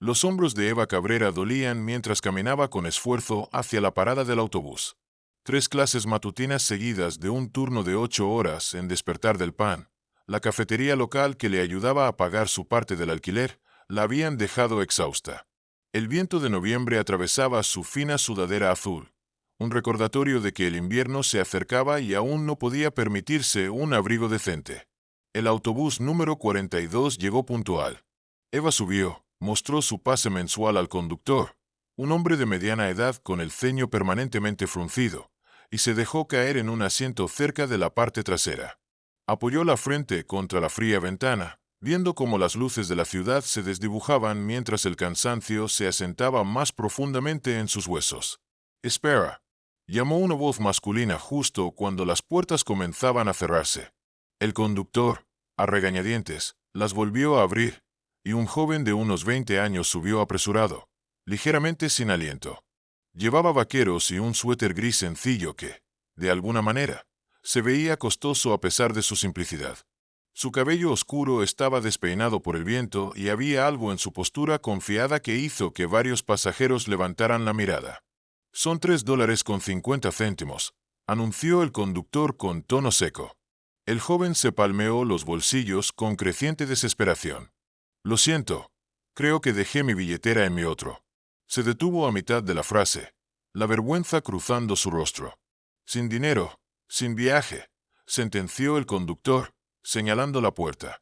Los hombros de Eva Cabrera dolían mientras caminaba con esfuerzo hacia la parada del autobús. 3 clases matutinas seguidas de un turno de 8 horas en Despertar del Pan, la cafetería local que le ayudaba a pagar su parte del alquiler, la habían dejado exhausta. El viento de noviembre atravesaba su fina sudadera azul, un recordatorio de que el invierno se acercaba y aún no podía permitirse un abrigo decente. El autobús número 42 llegó puntual. Eva subió, mostró su pase mensual al conductor, un hombre de mediana edad con el ceño permanentemente fruncido, y se dejó caer en un asiento cerca de la parte trasera. Apoyó la frente contra la fría ventana, viendo cómo las luces de la ciudad se desdibujaban mientras el cansancio se asentaba más profundamente en sus huesos. «Espera», llamó una voz masculina justo cuando las puertas comenzaban a cerrarse. El conductor, a regañadientes, las volvió a abrir, y un joven de unos 20 años subió apresurado, ligeramente sin aliento. Llevaba vaqueros y un suéter gris sencillo que, de alguna manera, se veía costoso a pesar de su simplicidad. Su cabello oscuro estaba despeinado por el viento y había algo en su postura confiada que hizo que varios pasajeros levantaran la mirada. «Son $3.50, anunció el conductor con tono seco. El joven se palmeó los bolsillos con creciente desesperación. «Lo siento, creo que dejé mi billetera en mi otro». Se detuvo a mitad de la frase, la vergüenza cruzando su rostro. «Sin dinero, sin viaje», sentenció el conductor, señalando la puerta.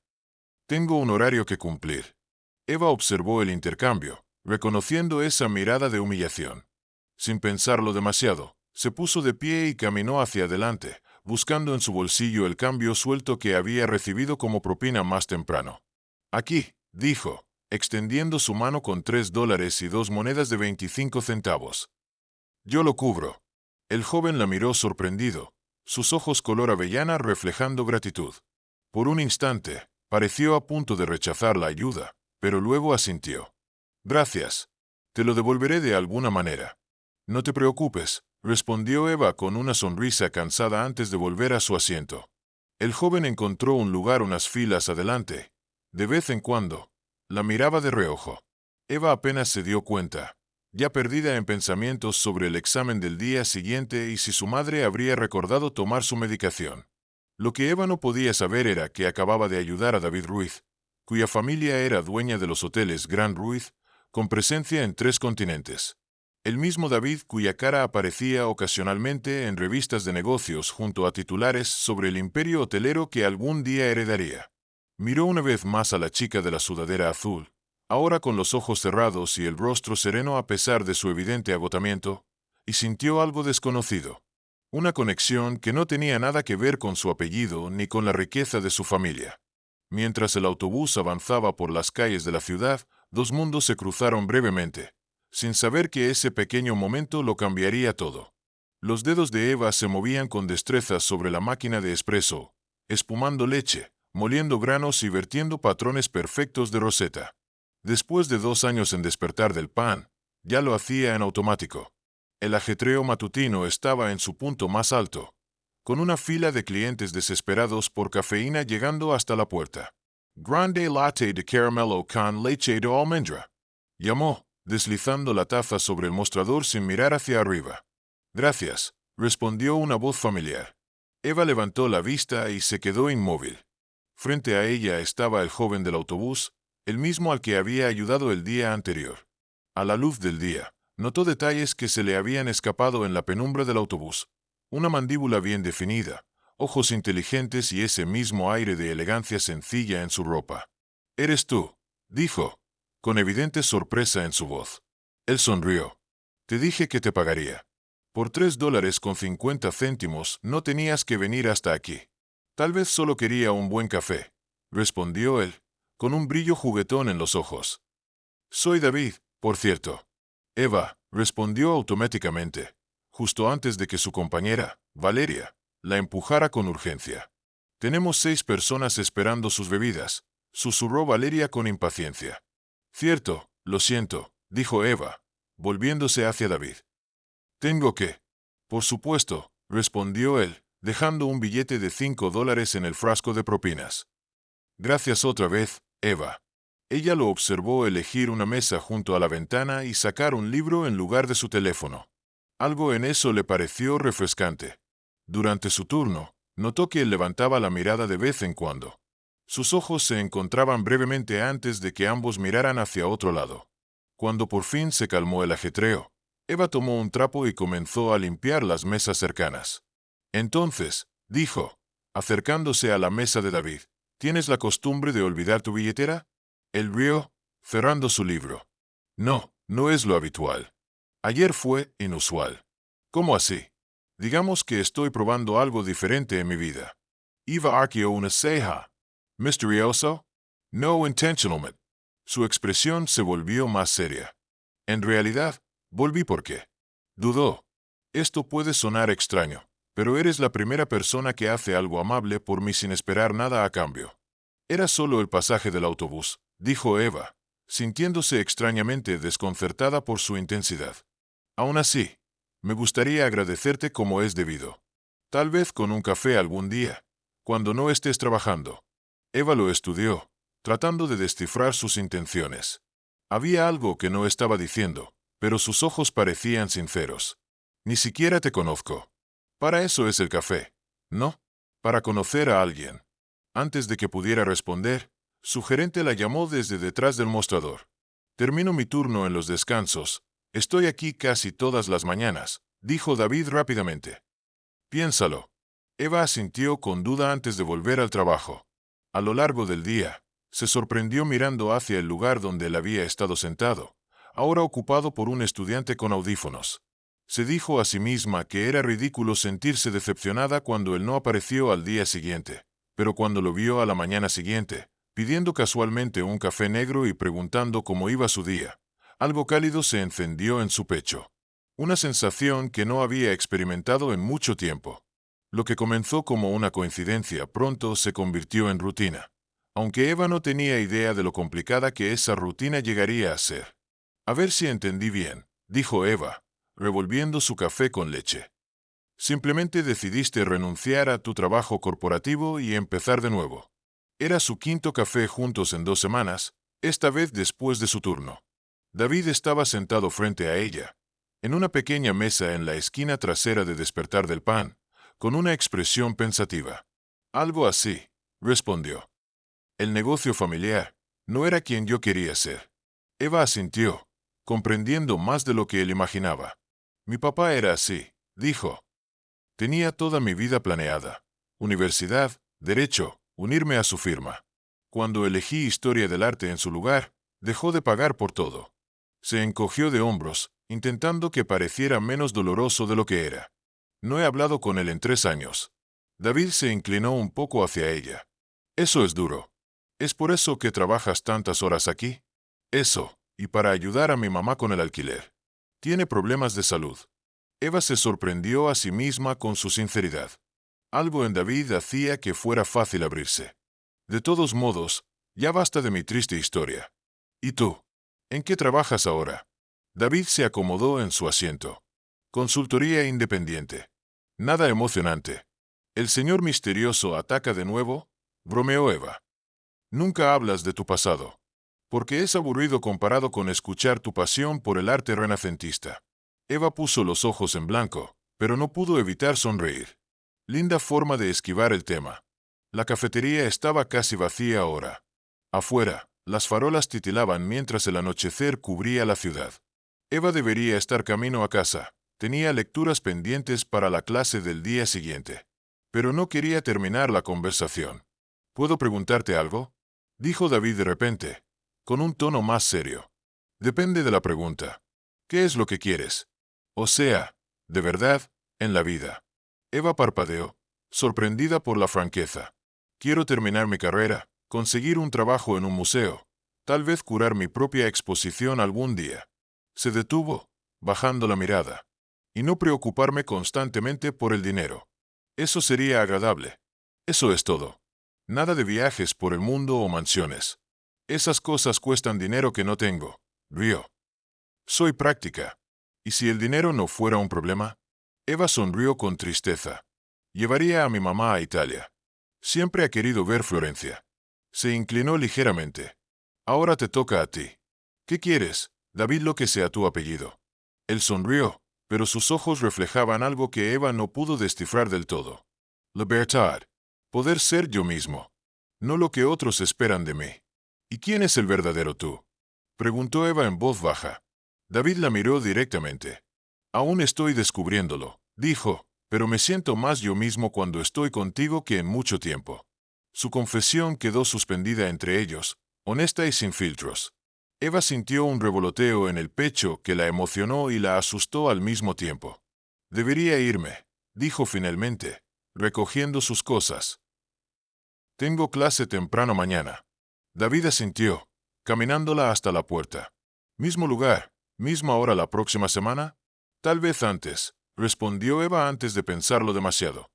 «Tengo un horario que cumplir». Eva observó el intercambio, reconociendo esa mirada de humillación. Sin pensarlo demasiado, se puso de pie y caminó hacia adelante, buscando en su bolsillo el cambio suelto que había recibido como propina más temprano. «Aquí», dijo, extendiendo su mano con $3 y 2 monedas de 25 centavos. «Yo lo cubro». El joven la miró sorprendido, sus ojos color avellana reflejando gratitud. Por un instante, pareció a punto de rechazar la ayuda, pero luego asintió. «Gracias. Te lo devolveré de alguna manera». «No te preocupes», respondió Eva con una sonrisa cansada antes de volver a su asiento. El joven encontró un lugar unas filas adelante. De vez en cuando, la miraba de reojo. Eva apenas se dio cuenta, ya perdida en pensamientos sobre el examen del día siguiente y si su madre habría recordado tomar su medicación. Lo que Eva no podía saber era que acababa de ayudar a David Ruiz, cuya familia era dueña de los hoteles Grand Ruiz, con presencia en 3 continentes. El mismo David cuya cara aparecía ocasionalmente en revistas de negocios junto a titulares sobre el imperio hotelero que algún día heredaría. Miró una vez más a la chica de la sudadera azul, ahora con los ojos cerrados y el rostro sereno a pesar de su evidente agotamiento, y sintió algo desconocido. Una conexión que no tenía nada que ver con su apellido ni con la riqueza de su familia. Mientras el autobús avanzaba por las calles de la ciudad, 2 mundos se cruzaron brevemente, sin saber que ese pequeño momento lo cambiaría todo. Los dedos de Eva se movían con destreza sobre la máquina de espresso, espumando leche, moliendo granos y vertiendo patrones perfectos de roseta. Después de 2 años en Despertar del Pan, ya lo hacía en automático. El ajetreo matutino estaba en su punto más alto, con una fila de clientes desesperados por cafeína llegando hasta la puerta. «Grande latte de caramelo con leche de almendra», llamó, deslizando la taza sobre el mostrador sin mirar hacia arriba. «Gracias», respondió una voz familiar. Eva levantó la vista y se quedó inmóvil. Frente a ella estaba el joven del autobús, el mismo al que había ayudado el día anterior. A la luz del día, notó detalles que se le habían escapado en la penumbra del autobús. Una mandíbula bien definida, ojos inteligentes y ese mismo aire de elegancia sencilla en su ropa. «¿Eres tú?», dijo, con evidente sorpresa en su voz. Él sonrió. «Te dije que te pagaría. Por $3.50 no tenías que venir hasta aquí». «Tal vez solo quería un buen café», respondió él, con un brillo juguetón en los ojos. «Soy David, por cierto». Eva respondió automáticamente, justo antes de que su compañera, Valeria, la empujara con urgencia. «Tenemos 6 personas esperando sus bebidas», susurró Valeria con impaciencia. «Cierto, lo siento», dijo Eva, volviéndose hacia David. «Tengo que». «Por supuesto», respondió él, dejando un billete de $5 en el frasco de propinas. «Gracias otra vez, Eva». Ella lo observó elegir una mesa junto a la ventana y sacar un libro en lugar de su teléfono. Algo en eso le pareció refrescante. Durante su turno, notó que él levantaba la mirada de vez en cuando. Sus ojos se encontraban brevemente antes de que ambos miraran hacia otro lado. Cuando por fin se calmó el ajetreo, Eva tomó un trapo y comenzó a limpiar las mesas cercanas. Entonces, dijo, acercándose a la mesa de David, ¿tienes la costumbre de olvidar tu billetera? Él rió, cerrando su libro. No, no es lo habitual. Ayer fue inusual. ¿Cómo así? Digamos que estoy probando algo diferente en mi vida. Eva arqueó una ceja. ¿Misterioso? No intentionalmente. Su expresión se volvió más seria. En realidad, volví porque dudó. Esto puede sonar extraño, pero eres la primera persona que hace algo amable por mí sin esperar nada a cambio. Era solo el pasaje del autobús, dijo Eva, sintiéndose extrañamente desconcertada por su intensidad. Aún así, me gustaría agradecerte como es debido. Tal vez con un café algún día, cuando no estés trabajando. Eva lo estudió, tratando de descifrar sus intenciones. Había algo que no estaba diciendo, pero sus ojos parecían sinceros. Ni siquiera te conozco. Para eso es el café, ¿no? Para conocer a alguien. Antes de que pudiera responder, su gerente la llamó desde detrás del mostrador. Termino mi turno en los descansos. Estoy aquí casi todas las mañanas, dijo David rápidamente. Piénsalo. Eva asintió con duda antes de volver al trabajo. A lo largo del día, se sorprendió mirando hacia el lugar donde él había estado sentado, ahora ocupado por un estudiante con audífonos. Se dijo a sí misma que era ridículo sentirse decepcionada cuando él no apareció al día siguiente, pero cuando lo vio a la mañana siguiente, pidiendo casualmente un café negro y preguntando cómo iba su día, algo cálido se encendió en su pecho. Una sensación que no había experimentado en mucho tiempo. Lo que comenzó como una coincidencia pronto se convirtió en rutina, aunque Eva no tenía idea de lo complicada que esa rutina llegaría a ser. A ver si entendí bien, dijo Eva, revolviendo su café con leche. Simplemente decidiste renunciar a tu trabajo corporativo y empezar de nuevo. Era su quinto café juntos en 2 semanas, esta vez después de su turno. David estaba sentado frente a ella, en una pequeña mesa en la esquina trasera de Despertar del Pan, con una expresión pensativa. Algo así, respondió. El negocio familiar no era quien yo quería ser. Eva asintió, comprendiendo más de lo que él imaginaba. Mi papá era así, dijo. Tenía toda mi vida planeada. Universidad, derecho, unirme a su firma. Cuando elegí historia del arte en su lugar, dejó de pagar por todo. Se encogió de hombros, intentando que pareciera menos doloroso de lo que era. No he hablado con él en 3 años. David se inclinó un poco hacia ella. Eso es duro. ¿Es por eso que trabajas tantas horas aquí? Eso, y para ayudar a mi mamá con el alquiler. Tiene problemas de salud. Eva se sorprendió a sí misma con su sinceridad. Algo en David hacía que fuera fácil abrirse. De todos modos, ya basta de mi triste historia. ¿Y tú? ¿En qué trabajas ahora? David se acomodó en su asiento. Consultoría independiente. Nada emocionante. ¿El señor misterioso ataca de nuevo? Bromeó Eva. Nunca hablas de tu pasado. Porque es aburrido comparado con escuchar tu pasión por el arte renacentista. Eva puso los ojos en blanco, pero no pudo evitar sonreír. Linda forma de esquivar el tema. La cafetería estaba casi vacía ahora. Afuera, las farolas titilaban mientras el anochecer cubría la ciudad. Eva debería estar camino a casa. Tenía lecturas pendientes para la clase del día siguiente. Pero no quería terminar la conversación. ¿Puedo preguntarte algo? Dijo David de repente, con un tono más serio. Depende de la pregunta. ¿Qué es lo que quieres? O sea, de verdad, en la vida. Eva parpadeó, sorprendida por la franqueza. Quiero terminar mi carrera, conseguir un trabajo en un museo, tal vez curar mi propia exposición algún día. Se detuvo, bajando la mirada. Y no preocuparme constantemente por el dinero. Eso sería agradable. Eso es todo. Nada de viajes por el mundo o mansiones. Esas cosas cuestan dinero que no tengo. Rió. Soy práctica. ¿Y si el dinero no fuera un problema? Eva sonrió con tristeza. Llevaría a mi mamá a Italia. Siempre ha querido ver Florencia. Se inclinó ligeramente. Ahora te toca a ti. ¿Qué quieres, David, lo que sea tu apellido? Él sonrió, pero sus ojos reflejaban algo que Eva no pudo descifrar del todo. Libertad. Poder ser yo mismo. No lo que otros esperan de mí. ¿Y quién es el verdadero tú? Preguntó Eva en voz baja. David la miró directamente. Aún estoy descubriéndolo, dijo, pero me siento más yo mismo cuando estoy contigo que en mucho tiempo. Su confesión quedó suspendida entre ellos, honesta y sin filtros. Eva sintió un revoloteo en el pecho que la emocionó y la asustó al mismo tiempo. Debería irme, dijo finalmente, recogiendo sus cosas. Tengo clase temprano mañana. David asintió, caminándola hasta la puerta. ¿Mismo lugar, misma hora la próxima semana? Tal vez antes, respondió Eva antes de pensarlo demasiado.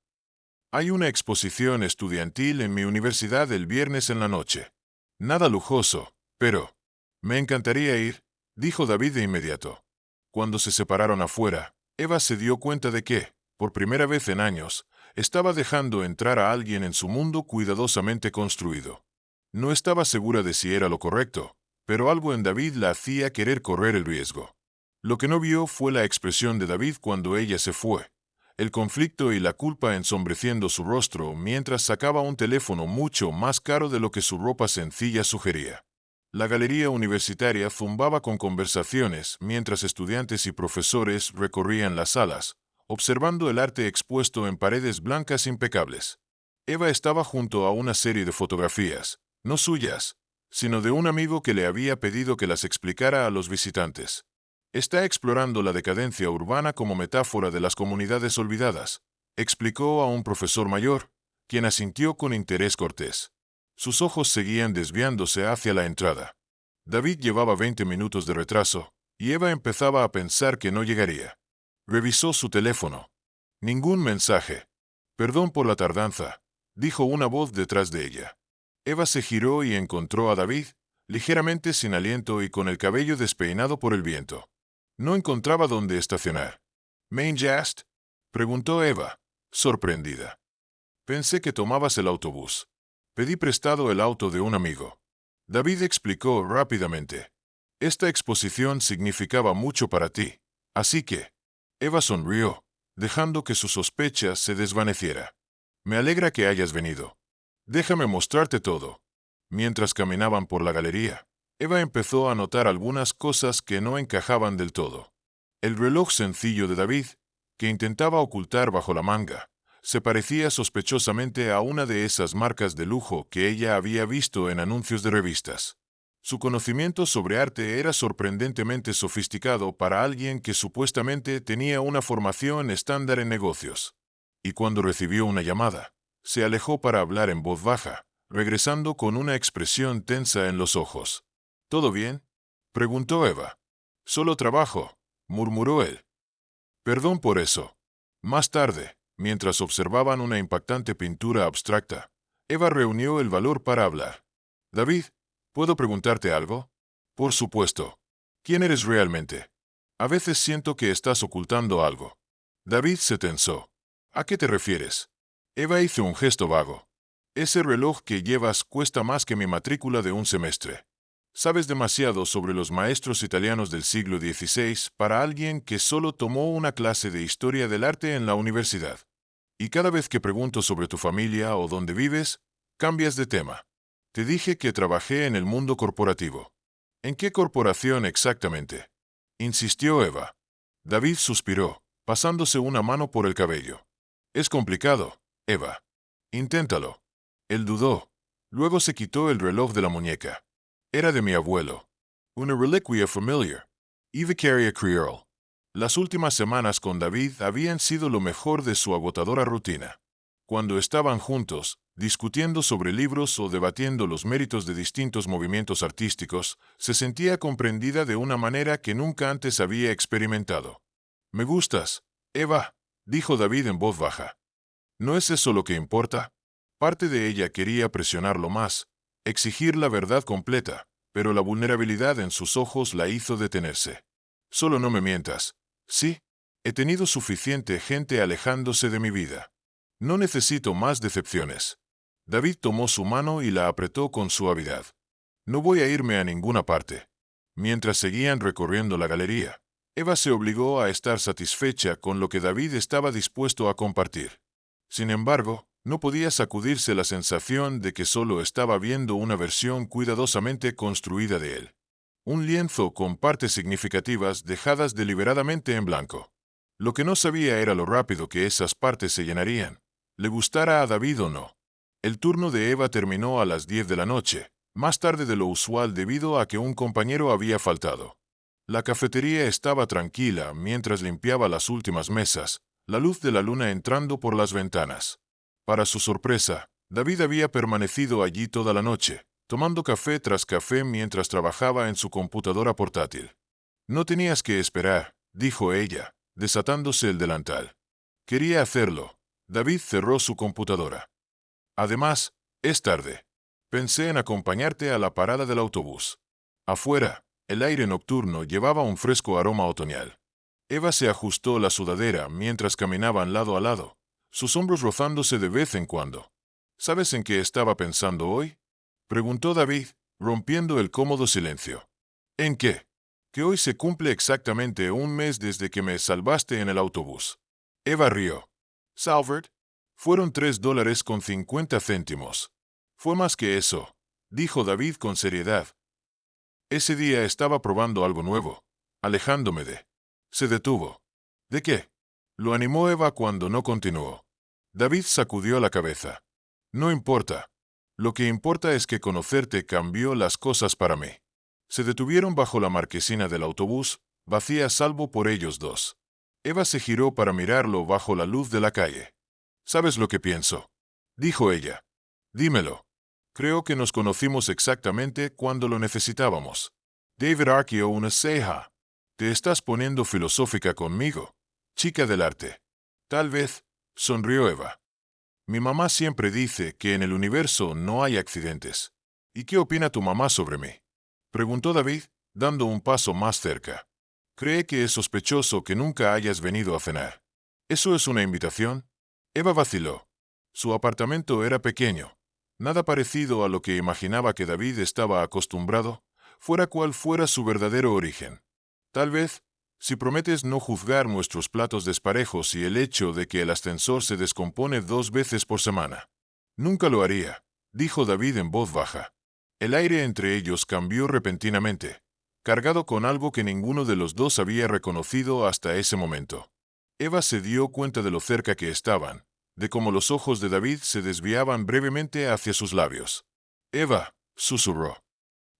Hay una exposición estudiantil en mi universidad el viernes en la noche. Nada lujoso, pero me encantaría ir, dijo David de inmediato. Cuando se separaron afuera, Eva se dio cuenta de que, por primera vez en años, estaba dejando entrar a alguien en su mundo cuidadosamente construido. No estaba segura de si era lo correcto, pero algo en David la hacía querer correr el riesgo. Lo que no vio fue la expresión de David cuando ella se fue, el conflicto y la culpa ensombreciendo su rostro mientras sacaba un teléfono mucho más caro de lo que su ropa sencilla sugería. La galería universitaria zumbaba con conversaciones mientras estudiantes y profesores recorrían las salas, observando el arte expuesto en paredes blancas impecables. Eva estaba junto a una serie de fotografías, no suyas, sino de un amigo que le había pedido que las explicara a los visitantes. Está explorando la decadencia urbana como metáfora de las comunidades olvidadas, explicó a un profesor mayor, quien asintió con interés cortés. Sus ojos seguían desviándose hacia la entrada. David llevaba 20 minutos de retraso, y Eva empezaba a pensar que no llegaría. Revisó su teléfono. Ningún mensaje. Perdón por la tardanza, dijo una voz detrás de ella. Eva se giró y encontró a David, ligeramente sin aliento y con el cabello despeinado por el viento. No encontraba dónde estacionar. ¿Main Just? Preguntó Eva, sorprendida. Pensé que tomabas el autobús. Pedí prestado el auto de un amigo. David explicó rápidamente. Esta exposición significaba mucho para ti, así que... Eva sonrió, dejando que su sospecha se desvaneciera. Me alegra que hayas venido. Déjame mostrarte todo. Mientras caminaban por la galería, Eva empezó a notar algunas cosas que no encajaban del todo. El reloj sencillo de David, que intentaba ocultar bajo la manga, se parecía sospechosamente a una de esas marcas de lujo que ella había visto en anuncios de revistas. Su conocimiento sobre arte era sorprendentemente sofisticado para alguien que supuestamente tenía una formación estándar en negocios. Y cuando recibió una llamada, se alejó para hablar en voz baja, regresando con una expresión tensa en los ojos. ¿Todo bien?, preguntó Eva. Solo trabajo, murmuró él. Perdón por eso. Más tarde, mientras observaban una impactante pintura abstracta, Eva reunió el valor para hablar. David, ¿puedo preguntarte algo? Por supuesto. ¿Quién eres realmente? A veces siento que estás ocultando algo. David se tensó. ¿A qué te refieres? Eva hizo un gesto vago. Ese reloj que llevas cuesta más que mi matrícula de un semestre. Sabes demasiado sobre los maestros italianos del siglo XVI para alguien que solo tomó una clase de historia del arte en la universidad. Y cada vez que pregunto sobre tu familia o dónde vives, cambias de tema. Te dije que trabajé en el mundo corporativo. ¿En qué corporación exactamente?, insistió Eva. David suspiró, pasándose una mano por el cabello. Es complicado, Eva. Inténtalo. Él dudó. Luego se quitó el reloj de la muñeca. Era de mi abuelo. Una reliquia familiar. Ivicaria Creole. Las últimas semanas con David habían sido lo mejor de su agotadora rutina. Cuando estaban juntos, discutiendo sobre libros o debatiendo los méritos de distintos movimientos artísticos, se sentía comprendida de una manera que nunca antes había experimentado. «Me gustas, Eva», dijo David en voz baja. ¿No es eso lo que importa? Parte de ella quería presionarlo más, exigir la verdad completa, pero la vulnerabilidad en sus ojos la hizo detenerse. Solo no me mientas. Sí, he tenido suficiente gente alejándose de mi vida. No necesito más decepciones. David tomó su mano y la apretó con suavidad. No voy a irme a ninguna parte. Mientras seguían recorriendo la galería, Eva se obligó a estar satisfecha con lo que David estaba dispuesto a compartir. Sin embargo, no podía sacudirse la sensación de que solo estaba viendo una versión cuidadosamente construida de él. Un lienzo con partes significativas dejadas deliberadamente en blanco. Lo que no sabía era lo rápido que esas partes se llenarían, le gustara a David o no. El turno de Eva terminó a las 10 de la noche, más tarde de lo usual debido a que un compañero había faltado. La cafetería estaba tranquila mientras limpiaba las últimas mesas, la luz de la luna entrando por las ventanas. Para su sorpresa, David había permanecido allí toda la noche, tomando café tras café mientras trabajaba en su computadora portátil. No tenías que esperar, dijo ella, desatándose el delantal. Quería hacerlo. David cerró su computadora. Además, es tarde. Pensé en acompañarte a la parada del autobús. Afuera, el aire nocturno llevaba un fresco aroma otoñal. Eva se ajustó la sudadera mientras caminaban lado a lado, sus hombros rozándose de vez en cuando. ¿Sabes en qué estaba pensando hoy? Preguntó David, rompiendo el cómodo silencio. ¿En qué? Que hoy se cumple exactamente un mes desde que me salvaste en el autobús. Eva rió. Salvard, fueron $3.50. Fue más que eso, dijo David con seriedad. Ese día estaba probando algo nuevo, alejándome de... Se detuvo. ¿De qué? Lo animó Eva cuando no continuó. David sacudió la cabeza. No importa. Lo que importa es que conocerte cambió las cosas para mí. Se detuvieron bajo la marquesina del autobús, vacía salvo por ellos dos. Eva se giró para mirarlo bajo la luz de la calle. ¿Sabes lo que pienso?, dijo ella. Dímelo. Creo que nos conocimos exactamente cuando lo necesitábamos. David arqueó una ceja. Te estás poniendo filosófica conmigo, chica del arte. Tal vez, sonrió Eva. Mi mamá siempre dice que en el universo no hay accidentes. ¿Y qué opina tu mamá sobre mí?, preguntó David, dando un paso más cerca. Cree que es sospechoso que nunca hayas venido a cenar. ¿Eso es una invitación? Eva vaciló. Su apartamento era pequeño. Nada parecido a lo que imaginaba que David estaba acostumbrado, fuera cual fuera su verdadero origen. Tal vez, si prometes no juzgar nuestros platos desparejos y el hecho de que el ascensor se descompone 2 veces por semana. Nunca lo haría, dijo David en voz baja. El aire entre ellos cambió repentinamente, cargado con algo que ninguno de los dos había reconocido hasta ese momento. Eva se dio cuenta de lo cerca que estaban, de cómo los ojos de David se desviaban brevemente hacia sus labios. Eva, susurró.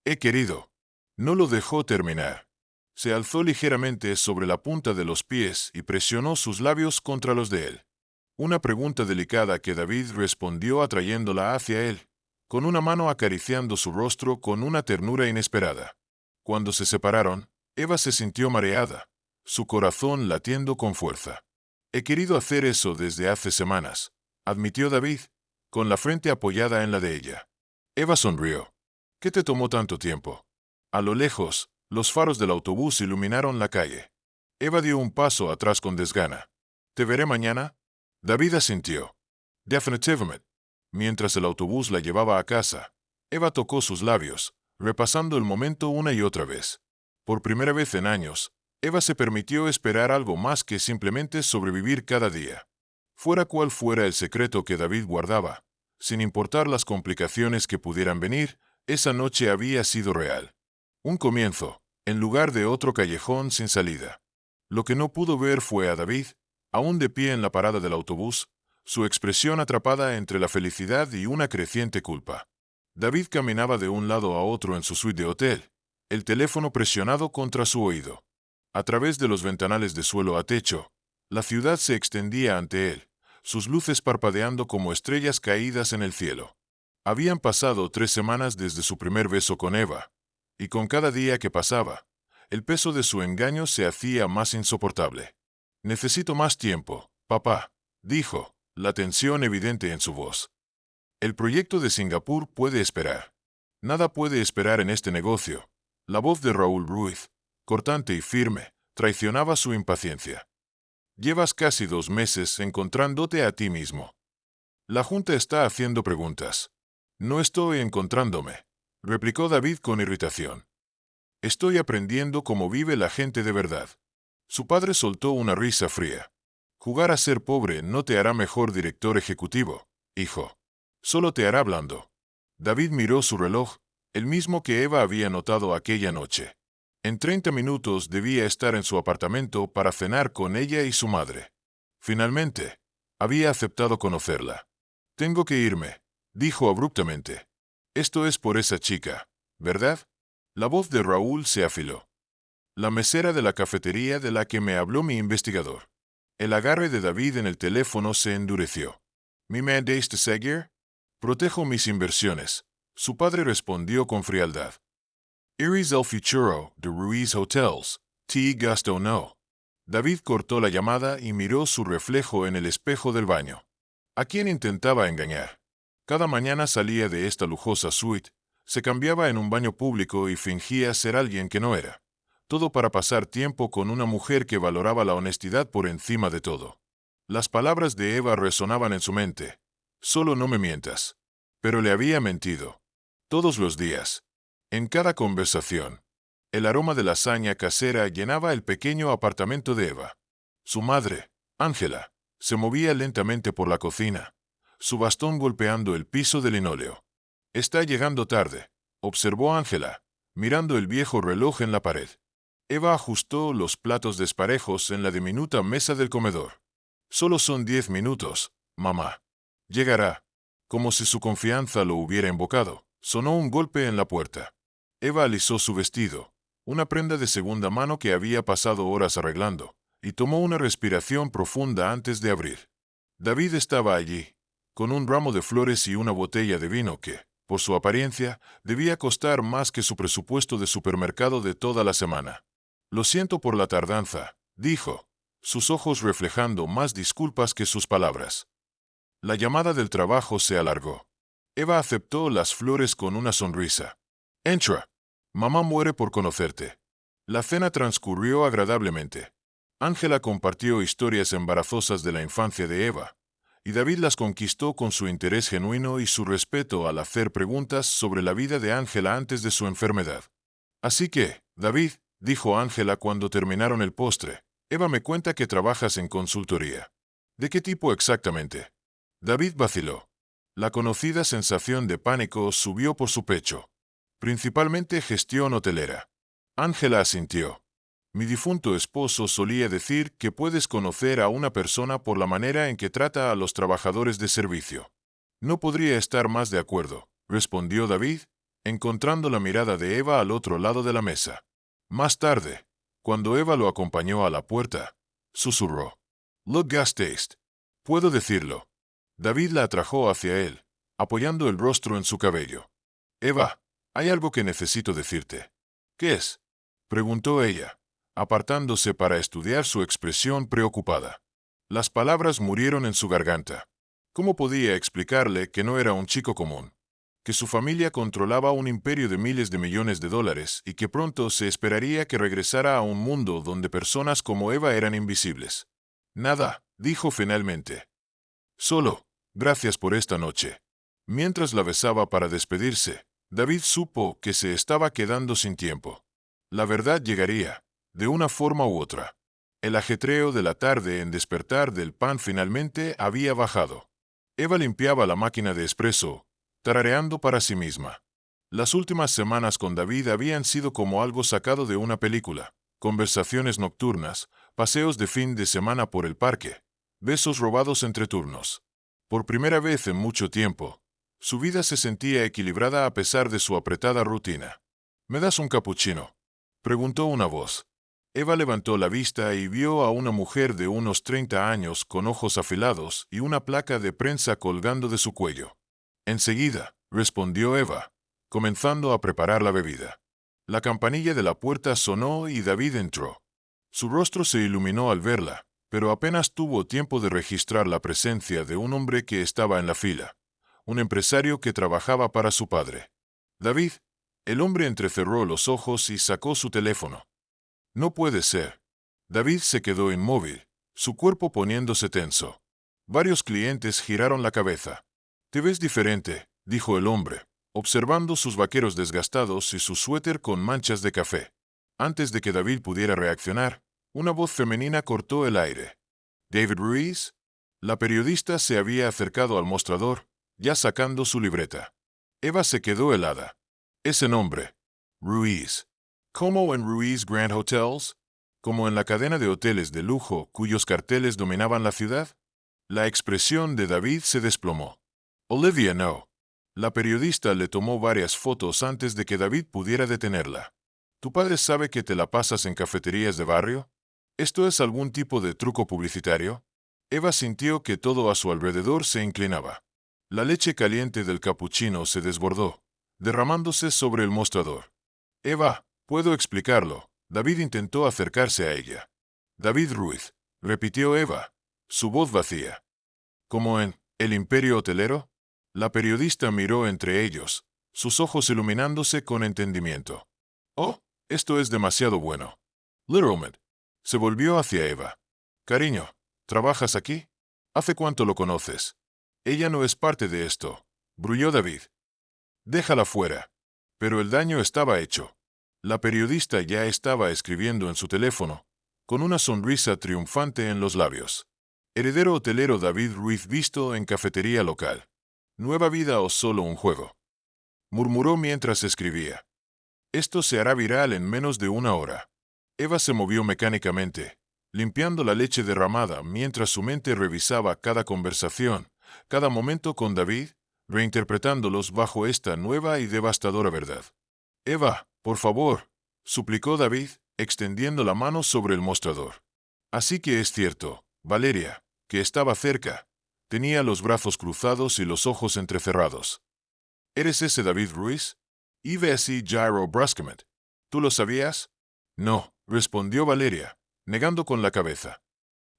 He querido. No lo dejó terminar. Se alzó ligeramente sobre la punta de los pies y presionó sus labios contra los de él. Una pregunta delicada que David respondió atrayéndola hacia él, con una mano acariciando su rostro con una ternura inesperada. Cuando se separaron, Eva se sintió mareada, su corazón latiendo con fuerza. He querido hacer eso desde hace semanas, admitió David, con la frente apoyada en la de ella. Eva sonrió. ¿Qué te tomó tanto tiempo? A lo lejos, los faros del autobús iluminaron la calle. Eva dio un paso atrás con desgana. ¿Te veré mañana? David asintió. Definitivamente. Mientras el autobús la llevaba a casa, Eva tocó sus labios, repasando el momento una y otra vez. Por primera vez en años, Eva se permitió esperar algo más que simplemente sobrevivir cada día. Fuera cual fuera el secreto que David guardaba, sin importar las complicaciones que pudieran venir, esa noche había sido real. Un comienzo, en lugar de otro callejón sin salida. Lo que no pudo ver fue a David, aún de pie en la parada del autobús, su expresión atrapada entre la felicidad y una creciente culpa. David caminaba de un lado a otro en su suite de hotel, el teléfono presionado contra su oído. A través de los ventanales de suelo a techo, la ciudad se extendía ante él, sus luces parpadeando como estrellas caídas en el cielo. Habían pasado 3 semanas desde su primer beso con Eva, y con cada día que pasaba, el peso de su engaño se hacía más insoportable. Necesito más tiempo, papá, dijo, la tensión evidente en su voz. El proyecto de Singapur puede esperar. Nada puede esperar en este negocio. La voz de Raúl Ruiz, cortante y firme, traicionaba su impaciencia. Llevas casi 2 meses encontrándote a ti mismo. La Junta está haciendo preguntas. No estoy encontrándome. replicó David con irritación. Estoy aprendiendo cómo vive la gente de verdad. Su padre soltó una risa fría. Jugar a ser pobre no te hará mejor director ejecutivo, hijo. Solo te hará blando. David miró su reloj, el mismo que Eva había notado aquella noche. En 30 minutos debía estar en su apartamento para cenar con ella y su madre. Finalmente, había aceptado conocerla. Tengo que irme, dijo abruptamente. Esto es por esa chica, ¿verdad? La voz de Raúl se afiló. La mesera de la cafetería de la que me habló mi investigador. El agarre de David en el teléfono se endureció. ¿Me mandaste seguir? Protejo mis inversiones. Su padre respondió con frialdad. Iris el futuro de Ruiz Hotels. T. Gusto no. David cortó la llamada y miró su reflejo en el espejo del baño. ¿A quién intentaba engañar? Cada mañana salía de esta lujosa suite, se cambiaba en un baño público y fingía ser alguien que no era. Todo para pasar tiempo con una mujer que valoraba la honestidad por encima de todo. Las palabras de Eva resonaban en su mente. Solo no me mientas. Pero le había mentido. Todos los días. En cada conversación. El aroma de lasaña casera llenaba el pequeño apartamento de Eva. Su madre, Ángela, se movía lentamente por la cocina, su bastón golpeando el piso de linóleo. Está llegando tarde, observó Ángela, mirando el viejo reloj en la pared. Eva ajustó los platos desparejos en la diminuta mesa del comedor. Solo son 10 minutos, mamá. Llegará. Como si su confianza lo hubiera invocado, sonó un golpe en la puerta. Eva alisó su vestido, una prenda de segunda mano que había pasado horas arreglando, y tomó una respiración profunda antes de abrir. David estaba allí, con un ramo de flores y una botella de vino que, por su apariencia, debía costar más que su presupuesto de supermercado de toda la semana. Lo siento por la tardanza, dijo, sus ojos reflejando más disculpas que sus palabras. La llamada del trabajo se alargó. Eva aceptó las flores con una sonrisa. Entra. Mamá muere por conocerte. La cena transcurrió agradablemente. Ángela compartió historias embarazosas de la infancia de Eva, y David las conquistó con su interés genuino y su respeto al hacer preguntas sobre la vida de Ángela antes de su enfermedad. Así que, David, dijo Ángela cuando terminaron el postre, Eva me cuenta que trabajas en consultoría. ¿De qué tipo exactamente? David vaciló. La conocida sensación de pánico subió por su pecho. Principalmente gestión hotelera. Ángela asintió. Mi difunto esposo solía decir que puedes conocer a una persona por la manera en que trata a los trabajadores de servicio. No podría estar más de acuerdo, respondió David, encontrando la mirada de Eva al otro lado de la mesa. Más tarde, cuando Eva lo acompañó a la puerta, susurró. Look gas taste. Puedo decirlo. David la atrajo hacia él, apoyando el rostro en su cabello. Eva, hay algo que necesito decirte. ¿Qué es? Preguntó ella, apartándose para estudiar su expresión preocupada. Las palabras murieron en su garganta. ¿Cómo podía explicarle que no era un chico común? Que su familia controlaba un imperio de miles de millones de dólares y que pronto se esperaría que regresara a un mundo donde personas como Eva eran invisibles. Nada, dijo finalmente. Solo, gracias por esta noche. Mientras la besaba para despedirse, David supo que se estaba quedando sin tiempo. La verdad llegaría, de una forma u otra. El ajetreo de la tarde en despertar del pan finalmente había bajado. Eva limpiaba la máquina de espresso, tarareando para sí misma. Las últimas semanas con David habían sido como algo sacado de una película. Conversaciones nocturnas, paseos de fin de semana por el parque, besos robados entre turnos. Por primera vez en mucho tiempo, su vida se sentía equilibrada a pesar de su apretada rutina. ¿Me das un capuchino?, preguntó una voz. Eva levantó la vista y vio a una mujer de unos 30 años con ojos afilados y una placa de prensa colgando de su cuello. Enseguida, respondió Eva, comenzando a preparar la bebida. La campanilla de la puerta sonó y David entró. Su rostro se iluminó al verla, pero apenas tuvo tiempo de registrar la presencia de un hombre que estaba en la fila, un empresario que trabajaba para su padre. David. El hombre entrecerró los ojos y sacó su teléfono. No puede ser. David se quedó inmóvil, su cuerpo poniéndose tenso. Varios clientes giraron la cabeza. Te ves diferente, dijo el hombre, observando sus vaqueros desgastados y su suéter con manchas de café. Antes de que David pudiera reaccionar, una voz femenina cortó el aire. ¿David Ruiz? La periodista se había acercado al mostrador, ya sacando su libreta. Eva se quedó helada. Ese nombre, Ruiz. ¿Cómo en Ruiz Grand Hotels? ¿Como en la cadena de hoteles de lujo cuyos carteles dominaban la ciudad? La expresión de David se desplomó. Olivia, no. La periodista le tomó varias fotos antes de que David pudiera detenerla. ¿Tu padre sabe que te la pasas en cafeterías de barrio? ¿Esto es algún tipo de truco publicitario? Eva sintió que todo a su alrededor se inclinaba. La leche caliente del capuchino se desbordó, derramándose sobre el mostrador. Eva, puedo explicarlo. David intentó acercarse a ella. David Ruiz, repitió Eva, su voz vacía. ¿Como en El Imperio Hotelero? La periodista miró entre ellos, sus ojos iluminándose con entendimiento. Oh, esto es demasiado bueno. Literalmente. Se volvió hacia Eva. Cariño, ¿trabajas aquí? ¿Hace cuánto lo conoces? Ella no es parte de esto, gruñó David. Déjala fuera. Pero el daño estaba hecho. La periodista ya estaba escribiendo en su teléfono, con una sonrisa triunfante en los labios. Heredero hotelero David Ruiz visto en cafetería local. ¿Nueva vida o solo un juego? Murmuró mientras escribía. Esto se hará viral en menos de una hora. Eva se movió mecánicamente, limpiando la leche derramada mientras su mente revisaba cada conversación, cada momento con David, reinterpretándolos bajo esta nueva y devastadora verdad. Eva, por favor, suplicó David, extendiendo la mano sobre el mostrador. Así que es cierto, Valeria, que estaba cerca. Tenía los brazos cruzados y los ojos entrecerrados. ¿Eres ese David Ruiz? Iba así Jairo bruscamente. ¿Tú lo sabías? No, respondió Valeria, negando con la cabeza.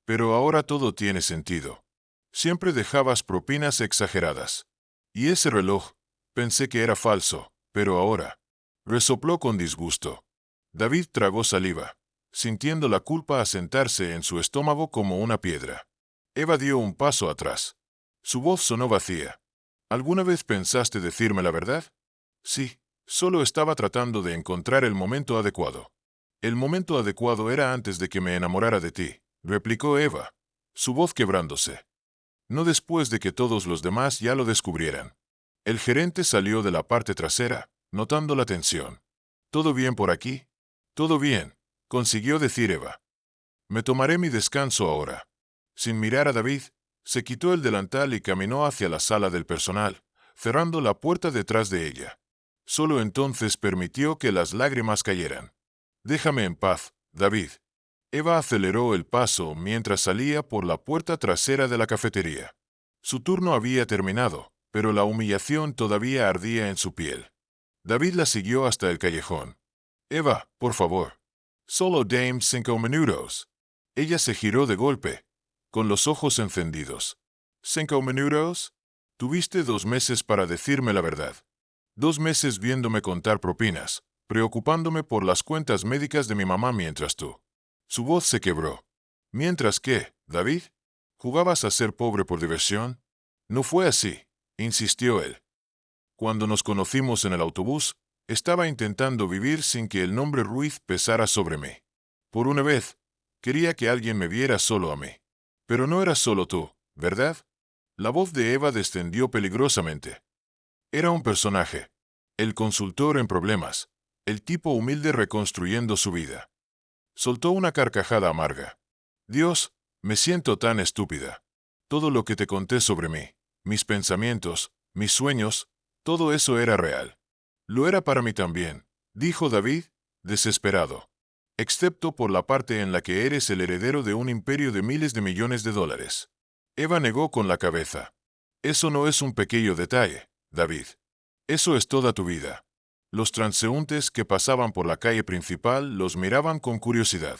Pero ahora todo tiene sentido. Siempre dejabas propinas exageradas. Y ese reloj, pensé que era falso, pero ahora. Resopló con disgusto. David tragó saliva, sintiendo la culpa asentarse en su estómago como una piedra. Eva dio un paso atrás. Su voz sonó vacía. ¿Alguna vez pensaste decirme la verdad? Sí, solo estaba tratando de encontrar el momento adecuado. El momento adecuado era antes de que me enamorara de ti, replicó Eva, su voz quebrándose. No después de que todos los demás ya lo descubrieran. El gerente salió de la parte trasera, notando la tensión. ¿Todo bien por aquí? Todo bien, consiguió decir Eva. Me tomaré mi descanso ahora. Sin mirar a David, se quitó el delantal y caminó hacia la sala del personal, cerrando la puerta detrás de ella. Solo entonces permitió que las lágrimas cayeran. Déjame en paz, David. Eva aceleró el paso mientras salía por la puerta trasera de la cafetería. Su turno había terminado, pero la humillación todavía ardía en su piel. David la siguió hasta el callejón. Eva, por favor. Solo dame 5 minutos. Ella se giró de golpe, con los ojos encendidos. ¿5 minutos? Tuviste 2 meses para decirme la verdad. 2 meses viéndome contar propinas, preocupándome por las cuentas médicas de mi mamá mientras tú. Su voz se quebró. ¿Mientras qué, David? ¿Jugabas a ser pobre por diversión? No fue así, insistió él. Cuando nos conocimos en el autobús, estaba intentando vivir sin que el nombre Ruiz pesara sobre mí. Por una vez, quería que alguien me viera solo a mí. Pero no eras solo tú, ¿verdad? La voz de Eva descendió peligrosamente. Era un personaje. El consultor en problemas. El tipo humilde reconstruyendo su vida. Soltó una carcajada amarga. Dios, me siento tan estúpida. Todo lo que te conté sobre mí, mis pensamientos, mis sueños, todo eso era real. Lo era para mí también, dijo David, desesperado. Excepto por la parte en la que eres el heredero de un imperio de miles de millones de dólares. Eva negó con la cabeza. Eso no es un pequeño detalle, David. Eso es toda tu vida. Los transeúntes que pasaban por la calle principal los miraban con curiosidad.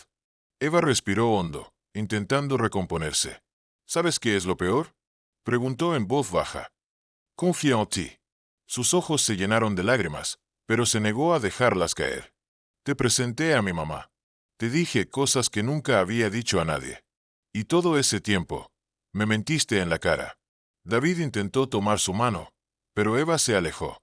Eva respiró hondo, intentando recomponerse. ¿Sabes qué es lo peor? Preguntó en voz baja. Confía en ti. Sus ojos se llenaron de lágrimas, pero se negó a dejarlas caer. Te presenté a mi mamá. Te dije cosas que nunca había dicho a nadie. Y todo ese tiempo, me mentiste en la cara. David intentó tomar su mano, pero Eva se alejó.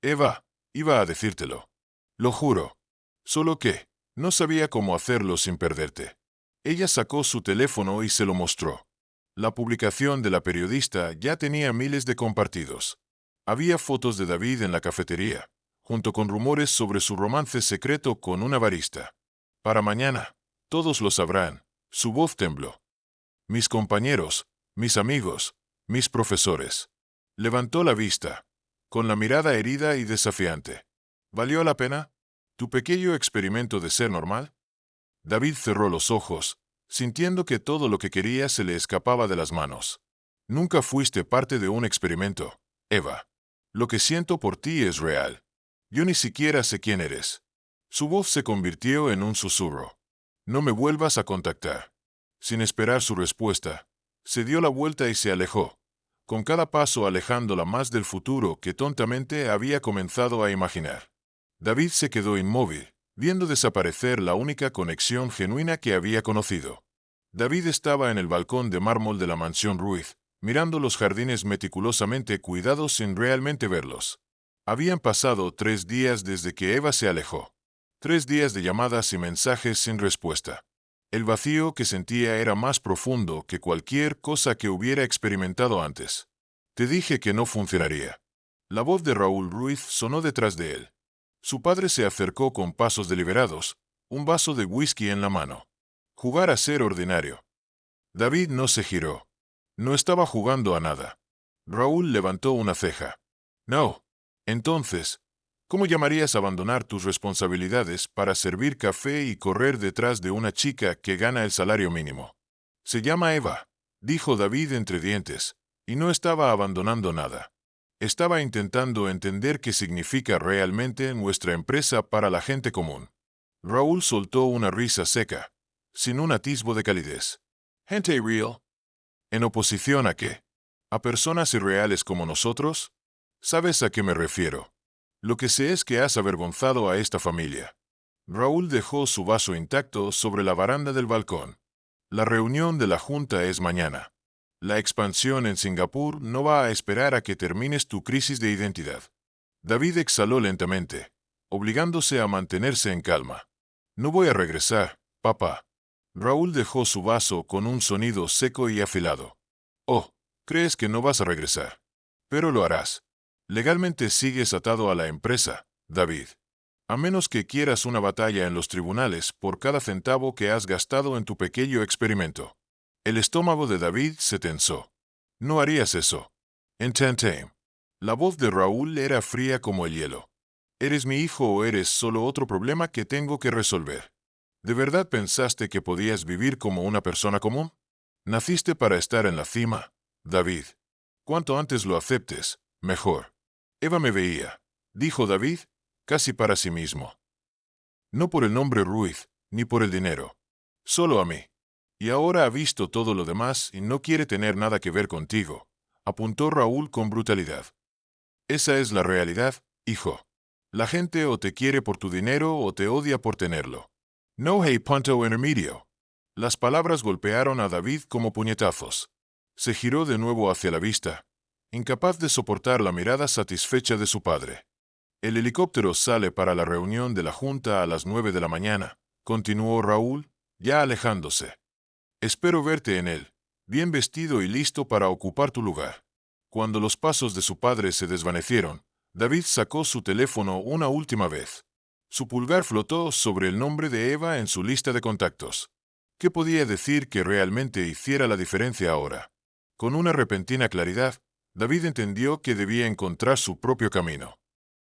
Eva, iba a decírtelo. Lo juro. Solo que, no sabía cómo hacerlo sin perderte. Ella sacó su teléfono y se lo mostró. La publicación de la periodista ya tenía miles de compartidos. Había fotos de David en la cafetería, junto con rumores sobre su romance secreto con una barista. Para mañana, todos lo sabrán. Su voz tembló. Mis compañeros, mis amigos, mis profesores. Levantó la vista, con la mirada herida y desafiante. ¿Valió la pena? ¿Tu pequeño experimento de ser normal? David cerró los ojos, sintiendo que todo lo que quería se le escapaba de las manos. Nunca fuiste parte de un experimento, Eva. Lo que siento por ti es real. Yo ni siquiera sé quién eres. Su voz se convirtió en un susurro. No me vuelvas a contactar. Sin esperar su respuesta, se dio la vuelta y se alejó, con cada paso alejándola más del futuro que tontamente había comenzado a imaginar. David se quedó inmóvil, viendo desaparecer la única conexión genuina que había conocido. David estaba en el balcón de mármol de la mansión Ruiz, mirando los jardines meticulosamente cuidados sin realmente verlos. Habían pasado 3 días desde que Eva se alejó. 3 días de llamadas y mensajes sin respuesta. El vacío que sentía era más profundo que cualquier cosa que hubiera experimentado antes. Te dije que no funcionaría. La voz de Raúl Ruiz sonó detrás de él. Su padre se acercó con pasos deliberados, un vaso de whisky en la mano. Jugar a ser ordinario. David no se giró. No estaba jugando a nada. Raúl levantó una ceja. No. Entonces, ¿cómo llamarías abandonar tus responsabilidades para servir café y correr detrás de una chica que gana el salario mínimo? Se llama Eva, dijo David entre dientes, y no estaba abandonando nada. Estaba intentando entender qué significa realmente nuestra empresa para la gente común. Raúl soltó una risa seca, sin un atisbo de calidez. ¿Gente real? ¿En oposición a qué? ¿A personas irreales como nosotros? ¿Sabes a qué me refiero? Lo que sé es que has avergonzado a esta familia. Raúl dejó su vaso intacto sobre la baranda del balcón. La reunión de la junta es mañana. La expansión en Singapur no va a esperar a que termines tu crisis de identidad. David exhaló lentamente, obligándose a mantenerse en calma. No voy a regresar, papá. Raúl dejó su vaso con un sonido seco y afilado. Oh, crees que no vas a regresar. Pero lo harás. Legalmente sigues atado a la empresa, David. A menos que quieras una batalla en los tribunales por cada centavo que has gastado en tu pequeño experimento. El estómago de David se tensó. No harías eso. Entente. La voz de Raúl era fría como el hielo. ¿Eres mi hijo o eres solo otro problema que tengo que resolver? ¿De verdad pensaste que podías vivir como una persona común? Naciste para estar en la cima, David. Cuanto antes lo aceptes, mejor. Eva me veía, dijo David, casi para sí mismo. No por el nombre Ruiz, ni por el dinero. Solo a mí. Y ahora ha visto todo lo demás y no quiere tener nada que ver contigo, apuntó Raúl con brutalidad. Esa es la realidad, hijo. La gente o te quiere por tu dinero o te odia por tenerlo. No hay punto intermedio. Las palabras golpearon a David como puñetazos. Se giró de nuevo hacia la vista, incapaz de soportar la mirada satisfecha de su padre. El helicóptero sale para la reunión de la junta a las 9 de la mañana, continuó Raúl, ya alejándose. Espero verte en él, bien vestido y listo para ocupar tu lugar. Cuando los pasos de su padre se desvanecieron, David sacó su teléfono una última vez. Su pulgar flotó sobre el nombre de Eva en su lista de contactos. ¿Qué podía decir que realmente hiciera la diferencia ahora? Con una repentina claridad, David entendió que debía encontrar su propio camino.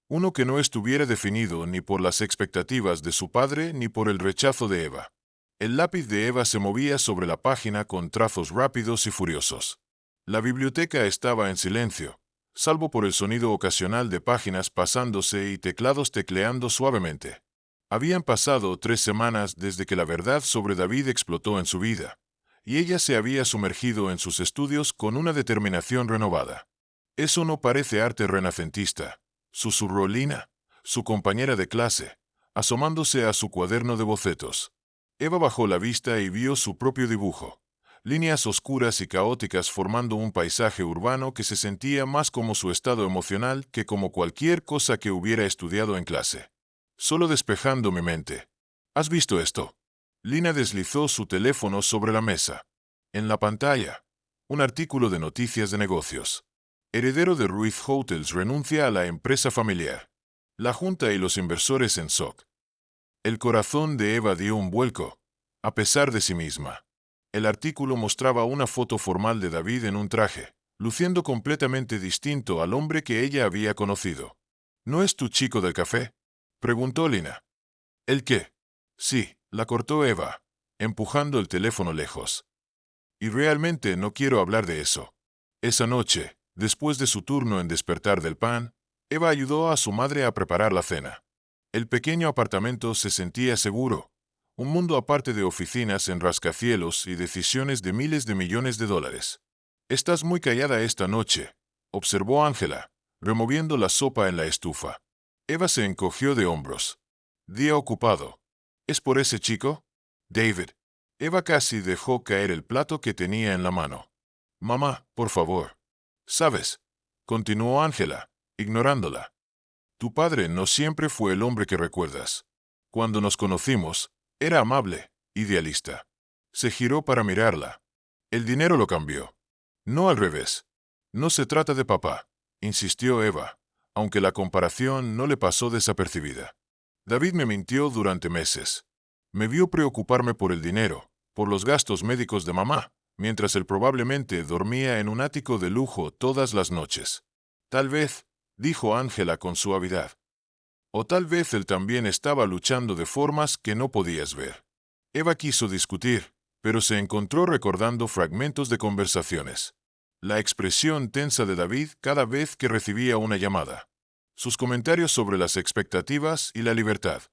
Uno que no estuviera definido ni por las expectativas de su padre ni por el rechazo de Eva. El lápiz de Eva se movía sobre la página con trazos rápidos y furiosos. La biblioteca estaba en silencio, salvo por el sonido ocasional de páginas pasándose y teclados tecleando suavemente. Habían pasado 3 semanas desde que la verdad sobre David explotó en su vida, y ella se había sumergido en sus estudios con una determinación renovada. Eso no parece arte renacentista, susurró Lina, su compañera de clase, asomándose a su cuaderno de bocetos. Eva bajó la vista y vio su propio dibujo, líneas oscuras y caóticas formando un paisaje urbano que se sentía más como su estado emocional que como cualquier cosa que hubiera estudiado en clase. Solo despejando mi mente. ¿Has visto esto? Lina deslizó su teléfono sobre la mesa. En la pantalla, un artículo de noticias de negocios. Heredero de Ruiz Hotels renuncia a la empresa familiar. La Junta y los inversores en SOC. El corazón de Eva dio un vuelco, a pesar de sí misma. El artículo mostraba una foto formal de David en un traje, luciendo completamente distinto al hombre que ella había conocido. ¿No es tu chico del café?, preguntó Lina. ¿El qué? Sí, la cortó Eva, empujando el teléfono lejos. Y realmente no quiero hablar de eso. Esa noche, después de su turno en despertar del pan, Eva ayudó a su madre a preparar la cena. El pequeño apartamento se sentía seguro, un mundo aparte de oficinas en rascacielos y decisiones de miles de millones de dólares. Estás muy callada esta noche, observó Ángela, removiendo la sopa en la estufa. Eva se encogió de hombros. Día ocupado. ¿Es por ese chico? David. Eva casi dejó caer el plato que tenía en la mano. Mamá, por favor. ¿Sabes? Continuó Ángela, ignorándola. Tu padre no siempre fue el hombre que recuerdas. Cuando nos conocimos, era amable, idealista. Se giró para mirarla. El dinero lo cambió. No al revés. No se trata de papá, insistió Eva, aunque la comparación no le pasó desapercibida. David me mintió durante meses. Me vio preocuparme por el dinero, por los gastos médicos de mamá, mientras él probablemente dormía en un ático de lujo todas las noches. Tal vez, dijo Ángela con suavidad. O tal vez él también estaba luchando de formas que no podías ver. Eva quiso discutir, pero se encontró recordando fragmentos de conversaciones. La expresión tensa de David cada vez que recibía una llamada. Sus comentarios sobre las expectativas y la libertad.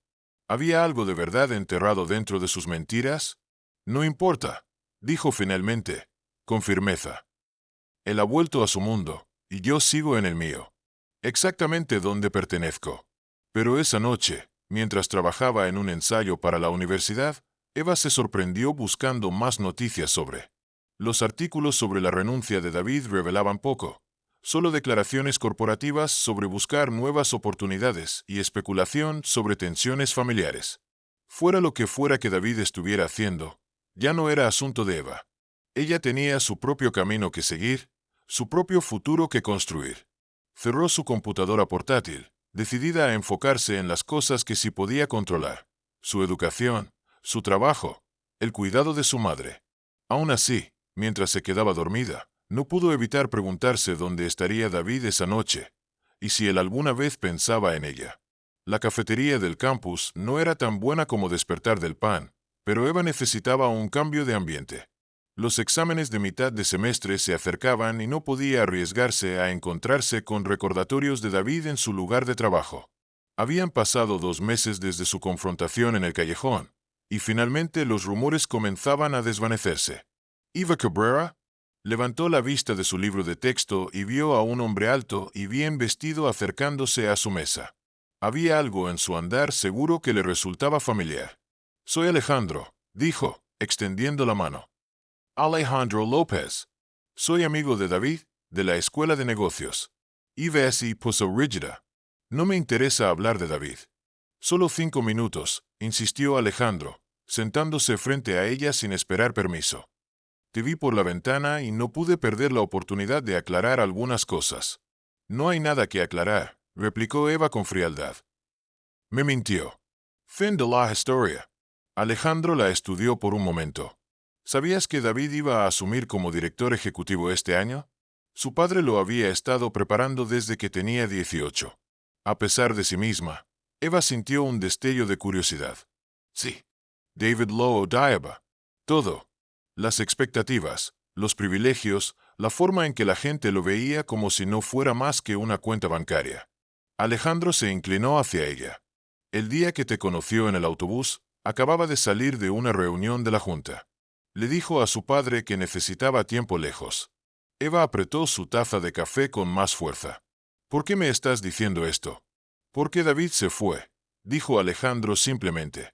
¿Había algo de verdad enterrado dentro de sus mentiras? No importa, dijo finalmente, con firmeza. Él ha vuelto a su mundo, y yo sigo en el mío. Exactamente donde pertenezco. Pero esa noche, mientras trabajaba en un ensayo para la universidad, Eva se sorprendió buscando más noticias sobre. Los artículos sobre la renuncia de David revelaban poco, solo declaraciones corporativas sobre buscar nuevas oportunidades y especulación sobre tensiones familiares. Fuera lo que fuera que David estuviera haciendo, ya no era asunto de Eva. Ella tenía su propio camino que seguir, su propio futuro que construir. Cerró su computadora portátil, decidida a enfocarse en las cosas que sí podía controlar: su educación, su trabajo, el cuidado de su madre. Aún así, mientras se quedaba dormida, no pudo evitar preguntarse dónde estaría David esa noche, y si él alguna vez pensaba en ella. La cafetería del campus no era tan buena como despertar del pan, pero Eva necesitaba un cambio de ambiente. Los exámenes de mitad de semestre se acercaban y no podía arriesgarse a encontrarse con recordatorios de David en su lugar de trabajo. Habían pasado 2 meses desde su confrontación en el callejón, y finalmente los rumores comenzaban a desvanecerse. Eva Cabrera levantó la vista de su libro de texto y vio a un hombre alto y bien vestido acercándose a su mesa. Había algo en su andar seguro que le resultaba familiar. Soy Alejandro, dijo, extendiendo la mano. Alejandro López. Soy amigo de David, de la Escuela de Negocios. Eva se puso rígida. No me interesa hablar de David. Solo 5 minutos, insistió Alejandro, sentándose frente a ella sin esperar permiso. Te vi por la ventana y no pude perder la oportunidad de aclarar algunas cosas. No hay nada que aclarar, replicó Eva con frialdad. Me mintió. Fin de la historia. Alejandro la estudió por un momento. ¿Sabías que David iba a asumir como director ejecutivo este año? Su padre lo había estado preparando desde que tenía 18. A pesar de sí misma, Eva sintió un destello de curiosidad. Sí. David lo odiaba. Todo. Las expectativas, los privilegios, la forma en que la gente lo veía como si no fuera más que una cuenta bancaria. Alejandro se inclinó hacia ella. El día que te conoció en el autobús, acababa de salir de una reunión de la Junta. Le dijo a su padre que necesitaba tiempo lejos. Eva apretó su taza de café con más fuerza. ¿Por qué me estás diciendo esto? Porque David se fue, dijo Alejandro simplemente.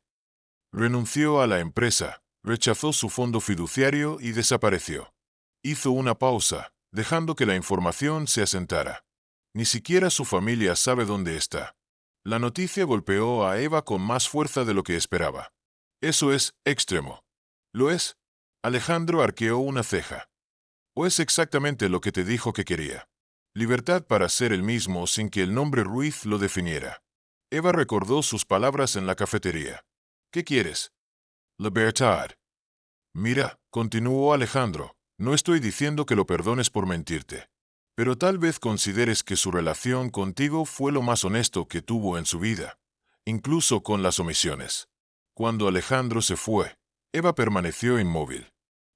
Renunció a la empresa, Rechazó su fondo fiduciario y desapareció. Hizo una pausa, dejando que la información se asentara. Ni siquiera su familia sabe dónde está. La noticia golpeó a Eva con más fuerza de lo que esperaba. Eso es extremo. ¿Lo es? Alejandro arqueó una ceja. ¿O es exactamente lo que te dijo que quería? Libertad para ser el mismo sin que el nombre Ruiz lo definiera. Eva recordó sus palabras en la cafetería. ¿Qué quieres? Libertad. Mira, continuó Alejandro, no estoy diciendo que lo perdones por mentirte. Pero tal vez consideres que su relación contigo fue lo más honesto que tuvo en su vida, incluso con las omisiones. Cuando Alejandro se fue, Eva permaneció inmóvil.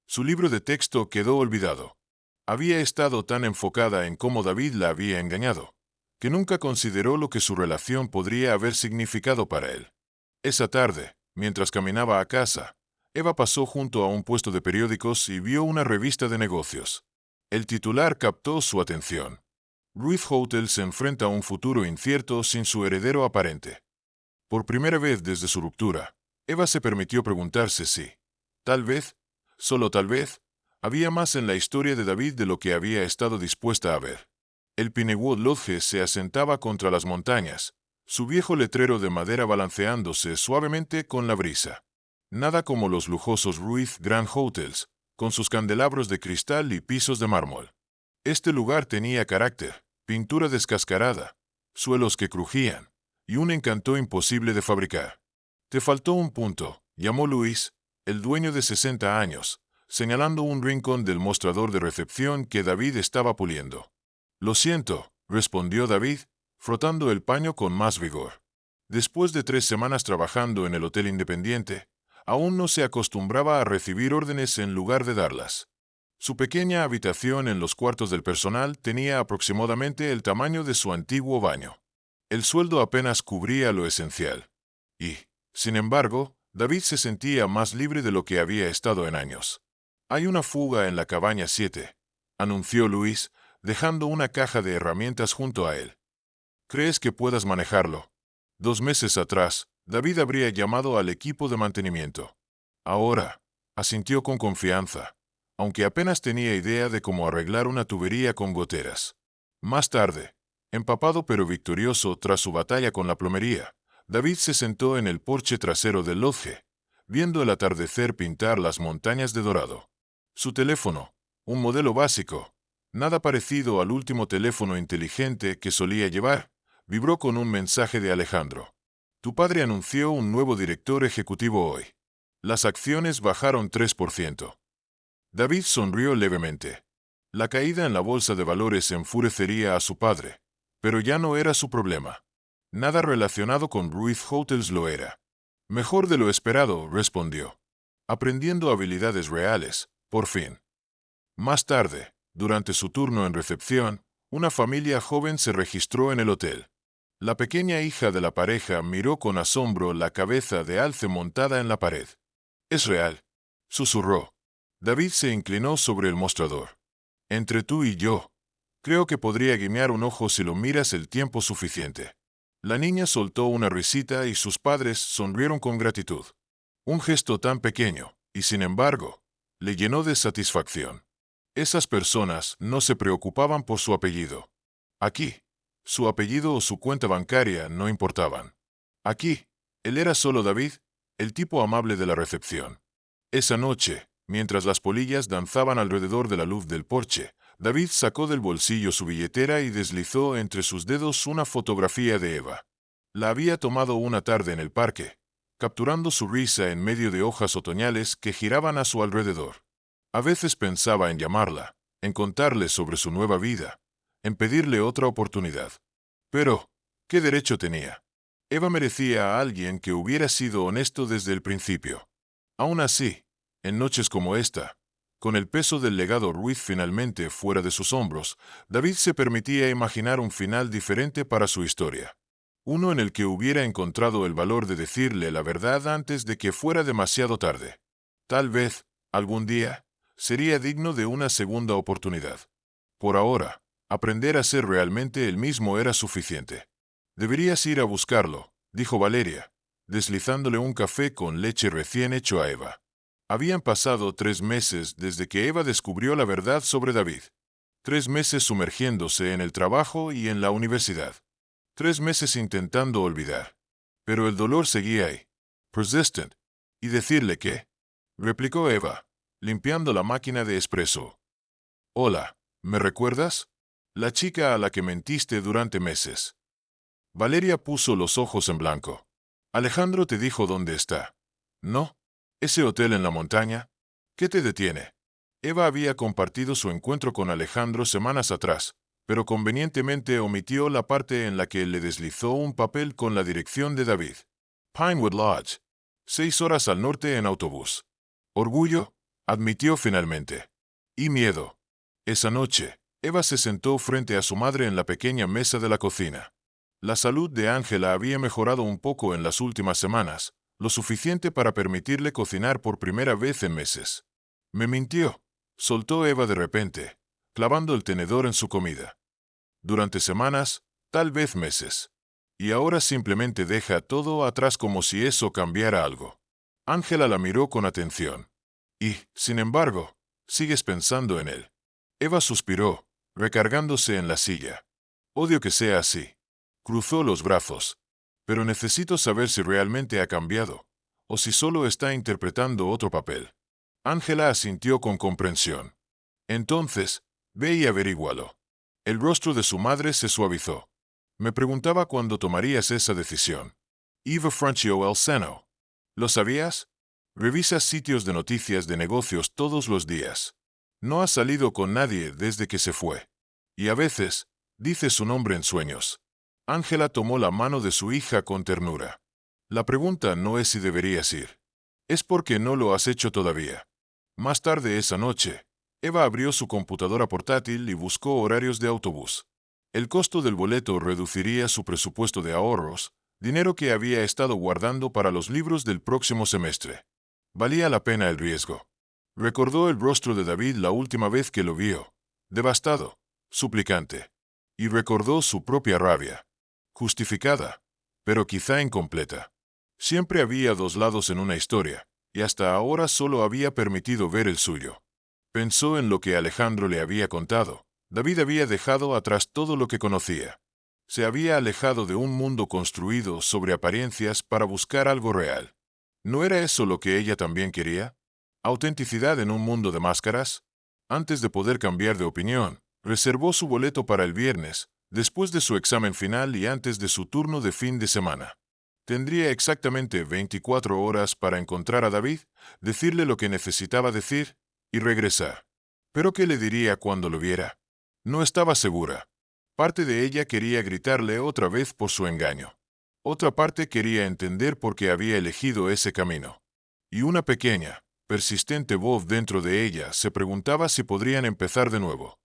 Su libro de texto quedó olvidado. Había estado tan enfocada en cómo David la había engañado, que nunca consideró lo que su relación podría haber significado para él. Esa tarde, mientras caminaba a casa, Eva pasó junto a un puesto de periódicos y vio una revista de negocios. El titular captó su atención. Ruiz Hotel se enfrenta a un futuro incierto sin su heredero aparente. Por primera vez desde su ruptura, Eva se permitió preguntarse si, tal vez, solo tal vez, había más en la historia de David de lo que había estado dispuesta a ver. El Pinewood Lodge se asentaba contra las montañas, su viejo letrero de madera balanceándose suavemente con la brisa. Nada como los lujosos Ruiz Grand Hotels, con sus candelabros de cristal y pisos de mármol. Este lugar tenía carácter, pintura descascarada, suelos que crujían, y un encanto imposible de fabricar. Te faltó un punto, llamó Luis, el dueño de 60 años, señalando un rincón del mostrador de recepción que David estaba puliendo. Lo siento, respondió David, frotando el paño con más vigor. Después de 3 semanas trabajando en el Hotel Independiente, aún no se acostumbraba a recibir órdenes en lugar de darlas. Su pequeña habitación en los cuartos del personal tenía aproximadamente el tamaño de su antiguo baño. El sueldo apenas cubría lo esencial. Y, sin embargo, David se sentía más libre de lo que había estado en años. Hay una fuga en la cabaña 7, anunció Luis, dejando una caja de herramientas junto a él. ¿Crees que puedas manejarlo? 2 meses atrás, David habría llamado al equipo de mantenimiento. Ahora, asintió con confianza, aunque apenas tenía idea de cómo arreglar una tubería con goteras. Más tarde, empapado pero victorioso tras su batalla con la plomería, David se sentó en el porche trasero del lodge, viendo el atardecer pintar las montañas de dorado. Su teléfono, un modelo básico, nada parecido al último teléfono inteligente que solía llevar, vibró con un mensaje de Alejandro. Tu padre anunció un nuevo director ejecutivo hoy. Las acciones bajaron 3%. David sonrió levemente. La caída en la bolsa de valores enfurecería a su padre, pero ya no era su problema. Nada relacionado con Ruiz Hotels lo era. Mejor de lo esperado, respondió. Aprendiendo habilidades reales, por fin. Más tarde, durante su turno en recepción, una familia joven se registró en el hotel. La pequeña hija de la pareja miró con asombro la cabeza de alce montada en la pared. «Es real», susurró. David se inclinó sobre el mostrador. «Entre tú y yo, creo que podría guiñar un ojo si lo miras el tiempo suficiente». La niña soltó una risita y sus padres sonrieron con gratitud. Un gesto tan pequeño, y sin embargo, le llenó de satisfacción. Esas personas no se preocupaban por su apellido. Aquí, su apellido o su cuenta bancaria no importaban. Aquí, él era solo David, el tipo amable de la recepción. Esa noche, mientras las polillas danzaban alrededor de la luz del porche, David sacó del bolsillo su billetera y deslizó entre sus dedos una fotografía de Eva. La había tomado una tarde en el parque, capturando su risa en medio de hojas otoñales que giraban a su alrededor. A veces pensaba en llamarla, en contarle sobre su nueva vida, en pedirle otra oportunidad. Pero, ¿qué derecho tenía? Eva merecía a alguien que hubiera sido honesto desde el principio. Aún así, en noches como esta, con el peso del legado Ruiz finalmente fuera de sus hombros, David se permitía imaginar un final diferente para su historia. Uno en el que hubiera encontrado el valor de decirle la verdad antes de que fuera demasiado tarde. Tal vez, algún día, sería digno de una segunda oportunidad. Por ahora, aprender a ser realmente el mismo era suficiente. Deberías ir a buscarlo, dijo Valeria, deslizándole un café con leche recién hecho a Eva. Habían pasado 3 meses desde que Eva descubrió la verdad sobre David. 3 meses sumergiéndose en el trabajo y en la universidad. 3 meses intentando olvidar. Pero el dolor seguía ahí. Persistent. ¿Y decirle qué? Replicó Eva, limpiando la máquina de espresso. Hola, ¿me recuerdas? La chica a la que mentiste durante meses. Valeria puso los ojos en blanco. Alejandro te dijo dónde está. ¿No? ¿Ese hotel en la montaña? ¿Qué te detiene? Eva había compartido su encuentro con Alejandro semanas atrás, pero convenientemente omitió la parte en la que le deslizó un papel con la dirección de David. Pinewood Lodge. 6 horas al norte en autobús. Orgullo, admitió finalmente. Y miedo. Esa noche, Eva se sentó frente a su madre en la pequeña mesa de la cocina. La salud de Ángela había mejorado un poco en las últimas semanas, lo suficiente para permitirle cocinar por primera vez en meses. Me mintió, soltó Eva de repente, clavando el tenedor en su comida. Durante semanas, tal vez meses. Y ahora simplemente deja todo atrás como si eso cambiara algo. Ángela la miró con atención. Y, sin embargo, sigues pensando en él. Eva suspiró, recargándose en la silla. Odio que sea así. Cruzó los brazos. Pero necesito saber si realmente ha cambiado, o si solo está interpretando otro papel. Ángela asintió con comprensión. Entonces, ve y averígualo. El rostro de su madre se suavizó. Me preguntaba cuándo tomarías esa decisión. Eva frunció el seno. ¿Lo sabías? Revisas sitios de noticias de negocios todos los días. No has salido con nadie desde que se fue. Y a veces, dice su nombre en sueños. Ángela tomó la mano de su hija con ternura. La pregunta no es si deberías ir. Es porque no lo has hecho todavía. Más tarde esa noche, Eva abrió su computadora portátil y buscó horarios de autobús. El costo del boleto reduciría su presupuesto de ahorros, dinero que había estado guardando para los libros del próximo semestre. Valía la pena el riesgo. Recordó el rostro de David la última vez que lo vio, devastado, suplicante. Y recordó su propia rabia. Justificada, pero quizá incompleta. Siempre había dos lados en una historia, y hasta ahora solo había permitido ver el suyo. Pensó en lo que Alejandro le había contado. David había dejado atrás todo lo que conocía. Se había alejado de un mundo construido sobre apariencias para buscar algo real. ¿No era eso lo que ella también quería? ¿Autenticidad en un mundo de máscaras? Antes de poder cambiar de opinión, reservó su boleto para el viernes, después de su examen final y antes de su turno de fin de semana. Tendría exactamente 24 horas para encontrar a David, decirle lo que necesitaba decir y regresar. ¿Pero qué le diría cuando lo viera? No estaba segura. Parte de ella quería gritarle otra vez por su engaño. Otra parte quería entender por qué había elegido ese camino. Y una pequeña, persistente voz dentro de ella se preguntaba si podrían empezar de nuevo.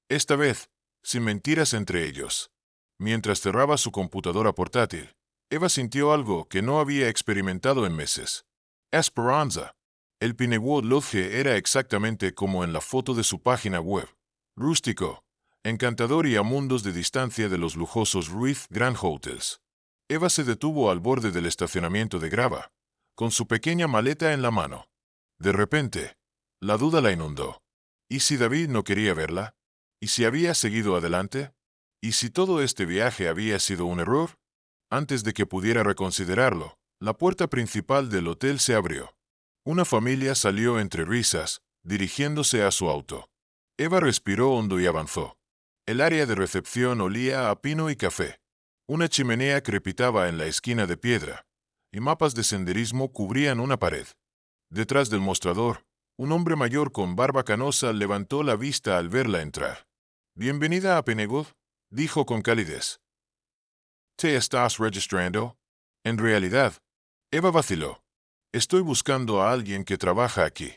Esta vez, sin mentiras entre ellos. Mientras cerraba su computadora portátil, Eva sintió algo que no había experimentado en meses. Esperanza. El Pinewood Lodge era exactamente como en la foto de su página web. Rústico, encantador y a mundos de distancia de los lujosos Ruiz Grand Hotels. Eva se detuvo al borde del estacionamiento de grava, con su pequeña maleta en la mano. De repente, la duda la inundó. ¿Y si David no quería verla? ¿Y si había seguido adelante? ¿Y si todo este viaje había sido un error? Antes de que pudiera reconsiderarlo, la puerta principal del hotel se abrió. Una familia salió entre risas, dirigiéndose a su auto. Eva respiró hondo y avanzó. El área de recepción olía a pino y café. Una chimenea crepitaba en la esquina de piedra, y mapas de senderismo cubrían una pared. Detrás del mostrador, un hombre mayor con barba canosa levantó la vista al verla entrar. «Bienvenida a Pinewood», dijo con calidez. «¿Te estás registrando?» En realidad, Eva vaciló. «Estoy buscando a alguien que trabaja aquí».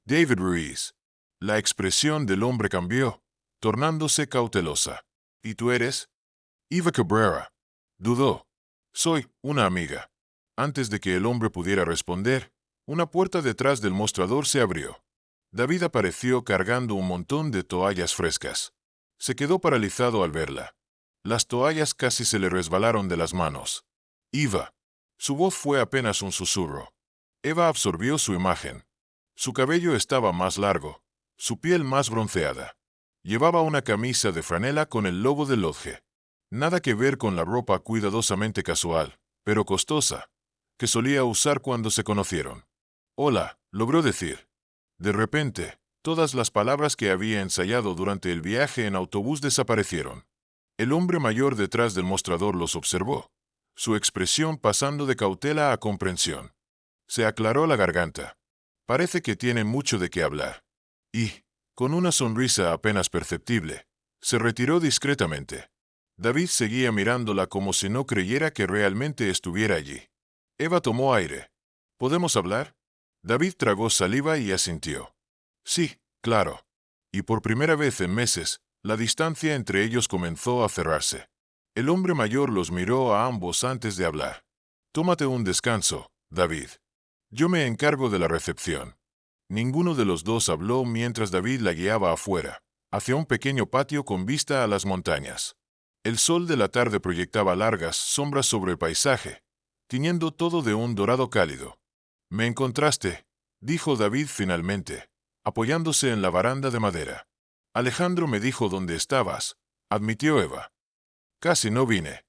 David Ruiz. La expresión del hombre cambió, tornándose cautelosa. «¿Y tú eres?» «Eva Cabrera». Dudó. «Soy una amiga». Antes de que el hombre pudiera responder, una puerta detrás del mostrador se abrió. David apareció cargando un montón de toallas frescas. Se quedó paralizado al verla. Las toallas casi se le resbalaron de las manos. «Eva». Su voz fue apenas un susurro. Eva absorbió su imagen. Su cabello estaba más largo, su piel más bronceada. Llevaba una camisa de franela con el logo del Lodge. Nada que ver con la ropa cuidadosamente casual, pero costosa, que solía usar cuando se conocieron. Hola, logró decir. De repente, todas las palabras que había ensayado durante el viaje en autobús desaparecieron. El hombre mayor detrás del mostrador los observó, su expresión pasando de cautela a comprensión. Se aclaró la garganta. Parece que tiene mucho de qué hablar. Y, con una sonrisa apenas perceptible, se retiró discretamente. David seguía mirándola como si no creyera que realmente estuviera allí. Eva tomó aire. ¿Podemos hablar? David tragó saliva y asintió. Sí, claro. Y por primera vez en meses, la distancia entre ellos comenzó a cerrarse. El hombre mayor los miró a ambos antes de hablar. Tómate un descanso, David. Yo me encargo de la recepción. Ninguno de los dos habló mientras David la guiaba afuera, hacia un pequeño patio con vista a las montañas. El sol de la tarde proyectaba largas sombras sobre el paisaje, tiñendo todo de un dorado cálido. «Me encontraste», dijo David finalmente, apoyándose en la baranda de madera. «Alejandro me dijo dónde estabas», admitió Eva. «Casi no vine.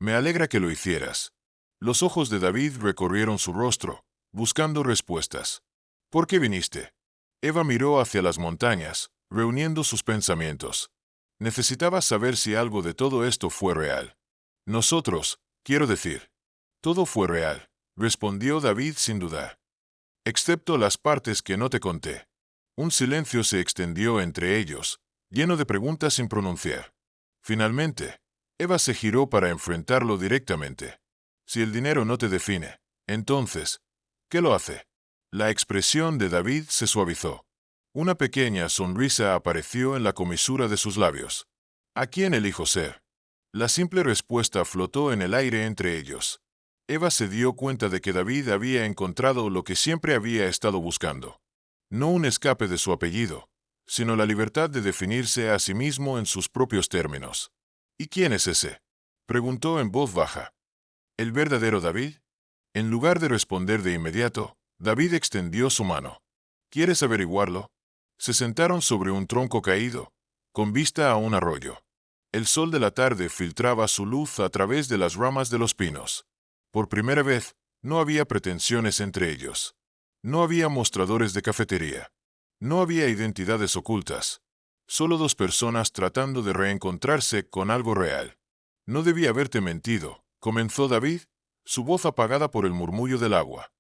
Me alegra que lo hicieras». Los ojos de David recorrieron su rostro, buscando respuestas. «¿Por qué viniste?» Eva miró hacia las montañas, reuniendo sus pensamientos. Necesitaba saber si algo de todo esto fue real. Nosotros, quiero decir. Todo fue real, respondió David sin dudar. Excepto las partes que no te conté. Un silencio se extendió entre ellos, lleno de preguntas sin pronunciar. Finalmente, Eva se giró para enfrentarlo directamente. Si el dinero no te define, entonces, ¿qué lo hace? La expresión de David se suavizó. Una pequeña sonrisa apareció en la comisura de sus labios. ¿A quién elijo ser? La simple respuesta flotó en el aire entre ellos. Eva se dio cuenta de que David había encontrado lo que siempre había estado buscando. No un escape de su apellido, sino la libertad de definirse a sí mismo en sus propios términos. ¿Y quién es ese?, preguntó en voz baja. ¿El verdadero David? En lugar de responder de inmediato, David extendió su mano. ¿Quieres averiguarlo? Se sentaron sobre un tronco caído, con vista a un arroyo. El sol de la tarde filtraba su luz a través de las ramas de los pinos. Por primera vez, no había pretensiones entre ellos. No había mostradores de cafetería. No había identidades ocultas. Solo dos personas tratando de reencontrarse con algo real. «No debí haberte mentido», comenzó David, su voz apagada por el murmullo del agua.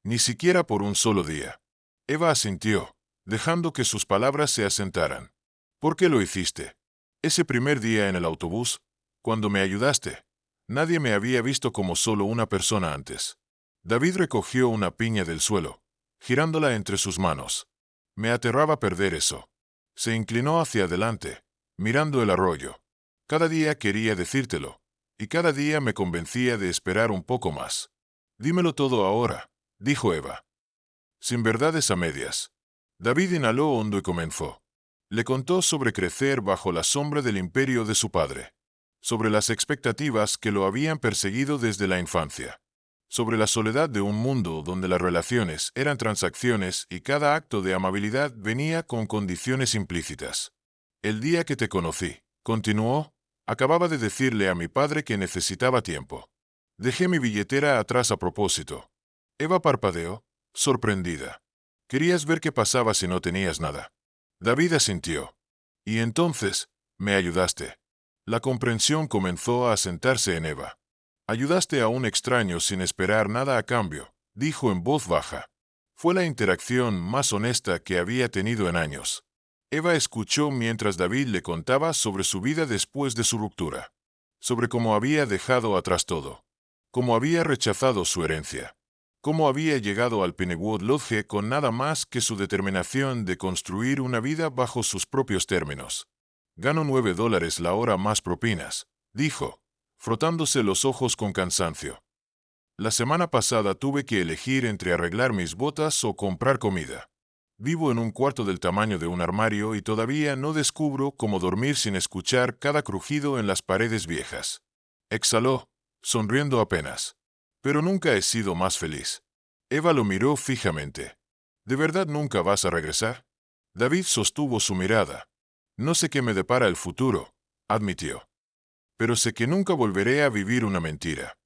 «Ni siquiera por un solo día». Eva asintió, dejando que sus palabras se asentaran. «¿Por qué lo hiciste? Ese primer día en el autobús, cuando me ayudaste, nadie me había visto como solo una persona antes». David recogió una piña del suelo, girándola entre sus manos. «Me aterraba perder eso». Se inclinó hacia adelante, mirando el arroyo. «Cada día quería decírtelo, y cada día me convencía de esperar un poco más». «Dímelo todo ahora», dijo Eva. Sin verdades a medias. David inhaló hondo y comenzó. Le contó sobre crecer bajo la sombra del imperio de su padre, sobre las expectativas que lo habían perseguido desde la infancia, sobre la soledad de un mundo donde las relaciones eran transacciones y cada acto de amabilidad venía con condiciones implícitas. «El día que te conocí», continuó, «acababa de decirle a mi padre que necesitaba tiempo. Dejé mi billetera atrás a propósito». Eva parpadeó, sorprendida. «Querías ver qué pasaba si no tenías nada». David asintió. «Y entonces, me ayudaste». La comprensión comenzó a asentarse en Eva. «Ayudaste a un extraño sin esperar nada a cambio», dijo en voz baja. Fue la interacción más honesta que había tenido en años. Eva escuchó mientras David le contaba sobre su vida después de su ruptura, sobre cómo había dejado atrás todo, cómo había rechazado su herencia, cómo había llegado al Pinewood Lodge con nada más que su determinación de construir una vida bajo sus propios términos. «Gano $9 la hora más propinas», dijo, frotándose los ojos con cansancio. «La semana pasada tuve que elegir entre arreglar mis botas o comprar comida. Vivo en un cuarto del tamaño de un armario y todavía no descubro cómo dormir sin escuchar cada crujido en las paredes viejas». Exhaló, sonriendo apenas. «Pero nunca he sido más feliz». Eva lo miró fijamente. ¿De verdad nunca vas a regresar? David sostuvo su mirada. No sé qué me depara el futuro, admitió. Pero sé que nunca volveré a vivir una mentira,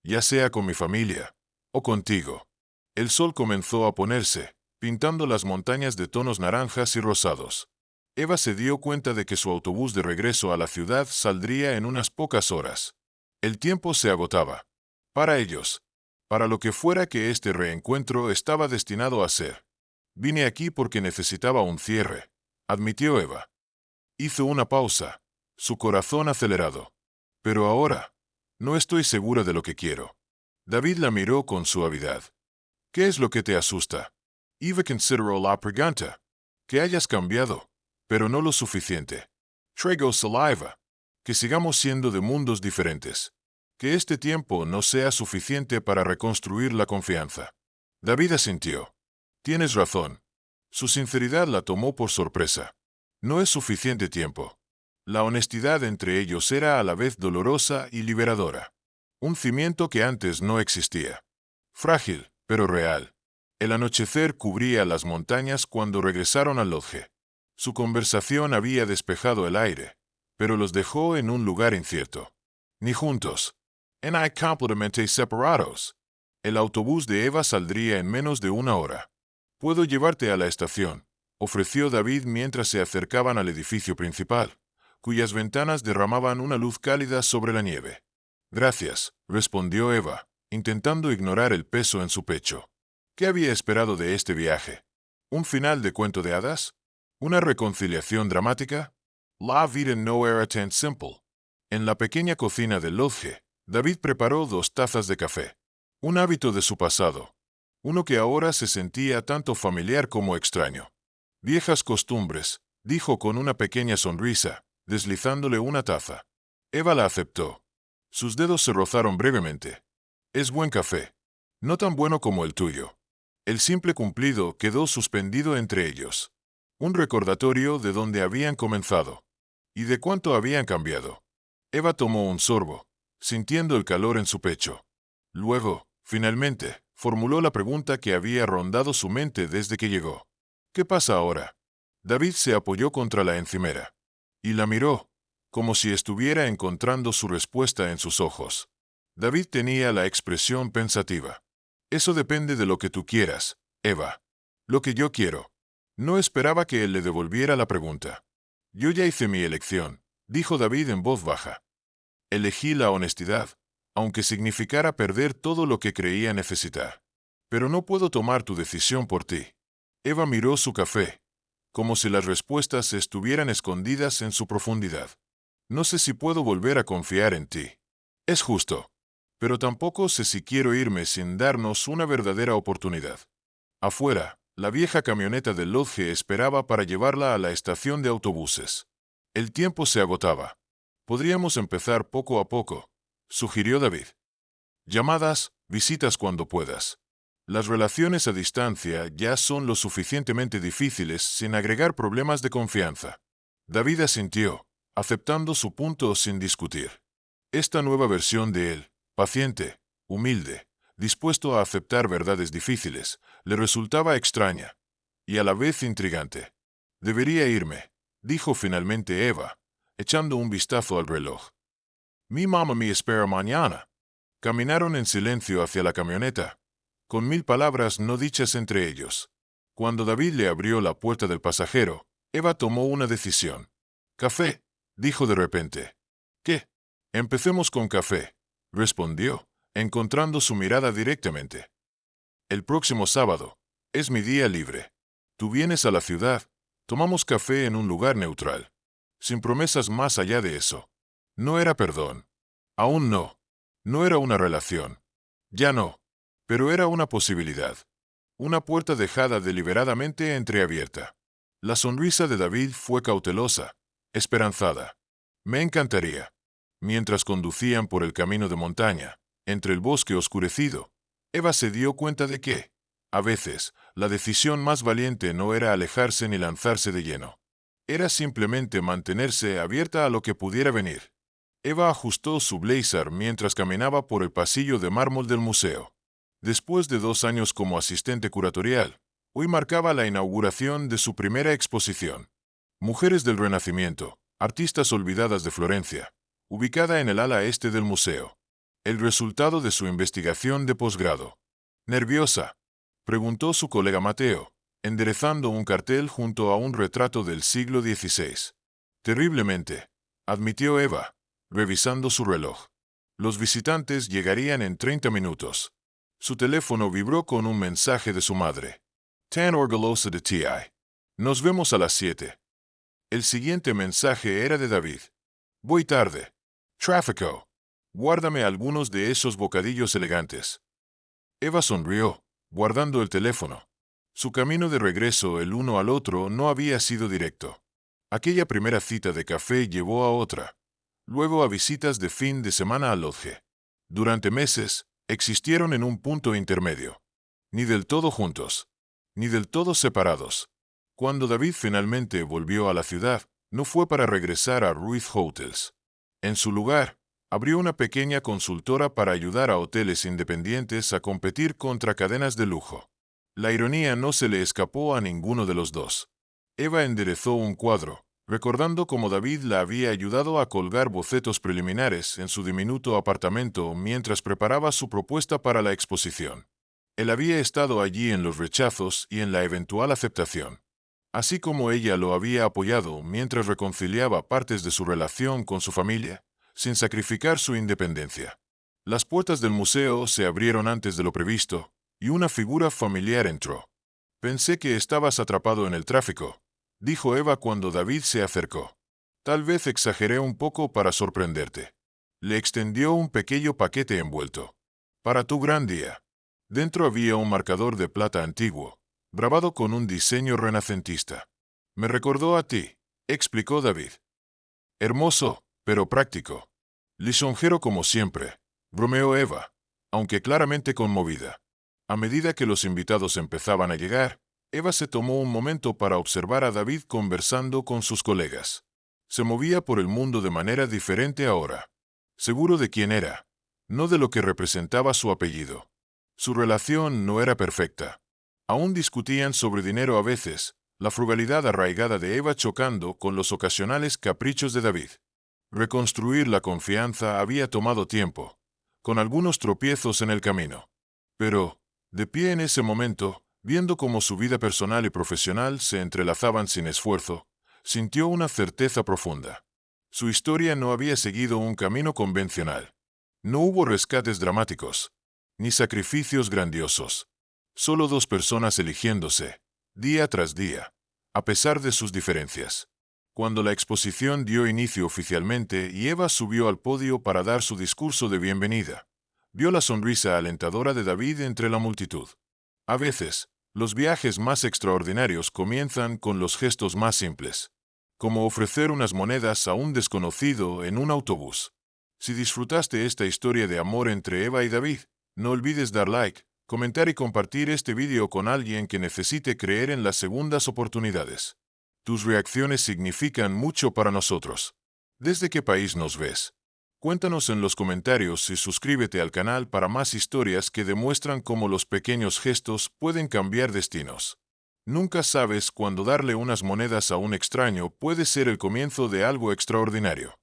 ya sea con mi familia o contigo. El sol comenzó a ponerse, pintando las montañas de tonos naranjas y rosados. Eva se dio cuenta de que su autobús de regreso a la ciudad saldría en unas pocas horas. El tiempo se agotaba. Para ellos. Para lo que fuera que este reencuentro estaba destinado a ser. Vine aquí porque necesitaba un cierre, admitió Eva. Hizo una pausa, su corazón acelerado. Pero ahora, no estoy segura de lo que quiero. David la miró con suavidad. ¿Qué es lo que te asusta? Eva consideró la pregunta. Que hayas cambiado, pero no lo suficiente. Traigo saliva. Que sigamos siendo de mundos diferentes. Que este tiempo no sea suficiente para reconstruir la confianza. David asintió. Tienes razón. Su sinceridad la tomó por sorpresa. No es suficiente tiempo. La honestidad entre ellos era a la vez dolorosa y liberadora. Un cimiento que antes no existía. Frágil, pero real. El anochecer cubría las montañas cuando regresaron al lodge. Su conversación había despejado el aire, pero los dejó en un lugar incierto. Ni juntos. En hay completamente separados. El autobús de Eva saldría en menos de una hora. Puedo llevarte a la estación, ofreció David mientras se acercaban al edificio principal, cuyas ventanas derramaban una luz cálida sobre la nieve. Gracias, respondió Eva, intentando ignorar el peso en su pecho. ¿Qué había esperado de este viaje? ¿Un final de cuento de hadas? ¿Una reconciliación dramática? La vida no era tan simple. En la pequeña cocina del lodge, David preparó 2 tazas de café. Un hábito de su pasado. Uno que ahora se sentía tanto familiar como extraño. Viejas costumbres, dijo con una pequeña sonrisa, deslizándole una taza. Eva la aceptó. Sus dedos se rozaron brevemente. Es buen café. No tan bueno como el tuyo. El simple cumplido quedó suspendido entre ellos. Un recordatorio de dónde habían comenzado. Y de cuánto habían cambiado. Eva tomó un sorbo, sintiendo el calor en su pecho. Luego, finalmente, formuló la pregunta que había rondado su mente desde que llegó. ¿Qué pasa ahora? David se apoyó contra la encimera. Y la miró, como si estuviera encontrando su respuesta en sus ojos. David tenía la expresión pensativa. Eso depende de lo que tú quieras, Eva. Lo que yo quiero. No esperaba que él le devolviera la pregunta. Yo ya hice mi elección, dijo David en voz baja. Elegí la honestidad, aunque significara perder todo lo que creía necesitar. Pero no puedo tomar tu decisión por ti. Eva miró su café, como si las respuestas estuvieran escondidas en su profundidad. No sé si puedo volver a confiar en ti. Es justo. Pero tampoco sé si quiero irme sin darnos una verdadera oportunidad. Afuera, la vieja camioneta del lodge esperaba para llevarla a la estación de autobuses. El tiempo se agotaba. Podríamos empezar poco a poco, sugirió David. Llamadas, visitas cuando puedas. Las relaciones a distancia ya son lo suficientemente difíciles sin agregar problemas de confianza. David asintió, aceptando su punto sin discutir. Esta nueva versión de él, paciente, humilde, dispuesto a aceptar verdades difíciles, le resultaba extraña y a la vez intrigante. Debería irme, dijo finalmente Eva, echando un vistazo al reloj. Mi mamá me espera mañana. Caminaron en silencio hacia la camioneta, con 1000 palabras no dichas entre ellos. Cuando David le abrió la puerta del pasajero, Eva tomó una decisión. «Café», dijo de repente. «¿Qué?» «Empecemos con café», respondió, encontrando su mirada directamente. «El próximo sábado. Es mi día libre. Tú vienes a la ciudad. Tomamos café en un lugar neutral. Sin promesas más allá de eso. No era perdón. Aún no. No era una relación. Ya no. Pero era una posibilidad. Una puerta dejada deliberadamente entreabierta. La sonrisa de David fue cautelosa, esperanzada. Me encantaría. Mientras conducían por el camino de montaña, entre el bosque oscurecido, Eva se dio cuenta de que, a veces, la decisión más valiente no era alejarse ni lanzarse de lleno. Era simplemente mantenerse abierta a lo que pudiera venir. Eva ajustó su blazer mientras caminaba por el pasillo de mármol del museo. Después de 2 años como asistente curatorial, Hoy marcaba la inauguración de su primera exposición. Mujeres del Renacimiento, artistas olvidadas de Florencia, ubicada en el ala este del museo. El resultado de su investigación de posgrado. ¿Nerviosa?, preguntó su colega Mateo, enderezando un cartel junto a un retrato del siglo XVI. Terriblemente, admitió Eva, revisando su reloj. Los visitantes llegarían en 30 minutos. Su teléfono vibró con un mensaje de su madre. Tan orgullosa de ti. Nos vemos a las 7. El siguiente mensaje era de David. Voy tarde. Tráfico. Guárdame algunos de esos bocadillos elegantes. Eva sonrió, guardando el teléfono. Su camino de regreso el uno al otro no había sido directo. Aquella primera cita de café llevó a otra, luego a visitas de fin de semana al lodge. Durante meses, existieron en un punto intermedio. Ni del todo juntos, ni del todo separados. Cuando David finalmente volvió a la ciudad, no fue para regresar a Ruiz Hotels. En su lugar, abrió una pequeña consultora para ayudar a hoteles independientes a competir contra cadenas de lujo. La ironía no se le escapó a ninguno de los dos. Eva enderezó un cuadro, recordando cómo David la había ayudado a colgar bocetos preliminares en su diminuto apartamento mientras preparaba su propuesta para la exposición. Él había estado allí en los rechazos y en la eventual aceptación, así como ella lo había apoyado mientras reconciliaba partes de su relación con su familia, sin sacrificar su independencia. Las puertas del museo se abrieron antes de lo previsto, y una figura familiar entró. Pensé que estabas atrapado en el tráfico, dijo Eva cuando David se acercó. Tal vez exageré un poco para sorprenderte. Le extendió un pequeño paquete envuelto. Para tu gran día. Dentro había un marcador de plata antiguo, grabado con un diseño renacentista. Me recordó a ti, explicó David. Hermoso, pero práctico. Lisonjero como siempre, bromeó Eva, aunque claramente conmovida. A medida que los invitados empezaban a llegar, Eva se tomó un momento para observar a David conversando con sus colegas. Se movía por el mundo de manera diferente ahora. Seguro de quién era, no de lo que representaba su apellido. Su relación no era perfecta. Aún discutían sobre dinero a veces, la frugalidad arraigada de Eva chocando con los ocasionales caprichos de David. Reconstruir la confianza había tomado tiempo, con algunos tropiezos en el camino. Pero, de pie en ese momento, viendo cómo su vida personal y profesional se entrelazaban sin esfuerzo, sintió una certeza profunda. Su historia no había seguido un camino convencional. No hubo rescates dramáticos, ni sacrificios grandiosos. Solo dos personas eligiéndose, día tras día, a pesar de sus diferencias. Cuando la exposición dio inicio oficialmente y Eva subió al podio para dar su discurso de bienvenida, vio la sonrisa alentadora de David entre la multitud. A veces, los viajes más extraordinarios comienzan con los gestos más simples, como ofrecer unas monedas a un desconocido en un autobús. Si disfrutaste esta historia de amor entre Eva y David, no olvides dar like, comentar y compartir este vídeo con alguien que necesite creer en las segundas oportunidades. Tus reacciones significan mucho para nosotros. ¿Desde qué país nos ves? Cuéntanos en los comentarios y suscríbete al canal para más historias que demuestran cómo los pequeños gestos pueden cambiar destinos. Nunca sabes cuándo darle unas monedas a un extraño puede ser el comienzo de algo extraordinario.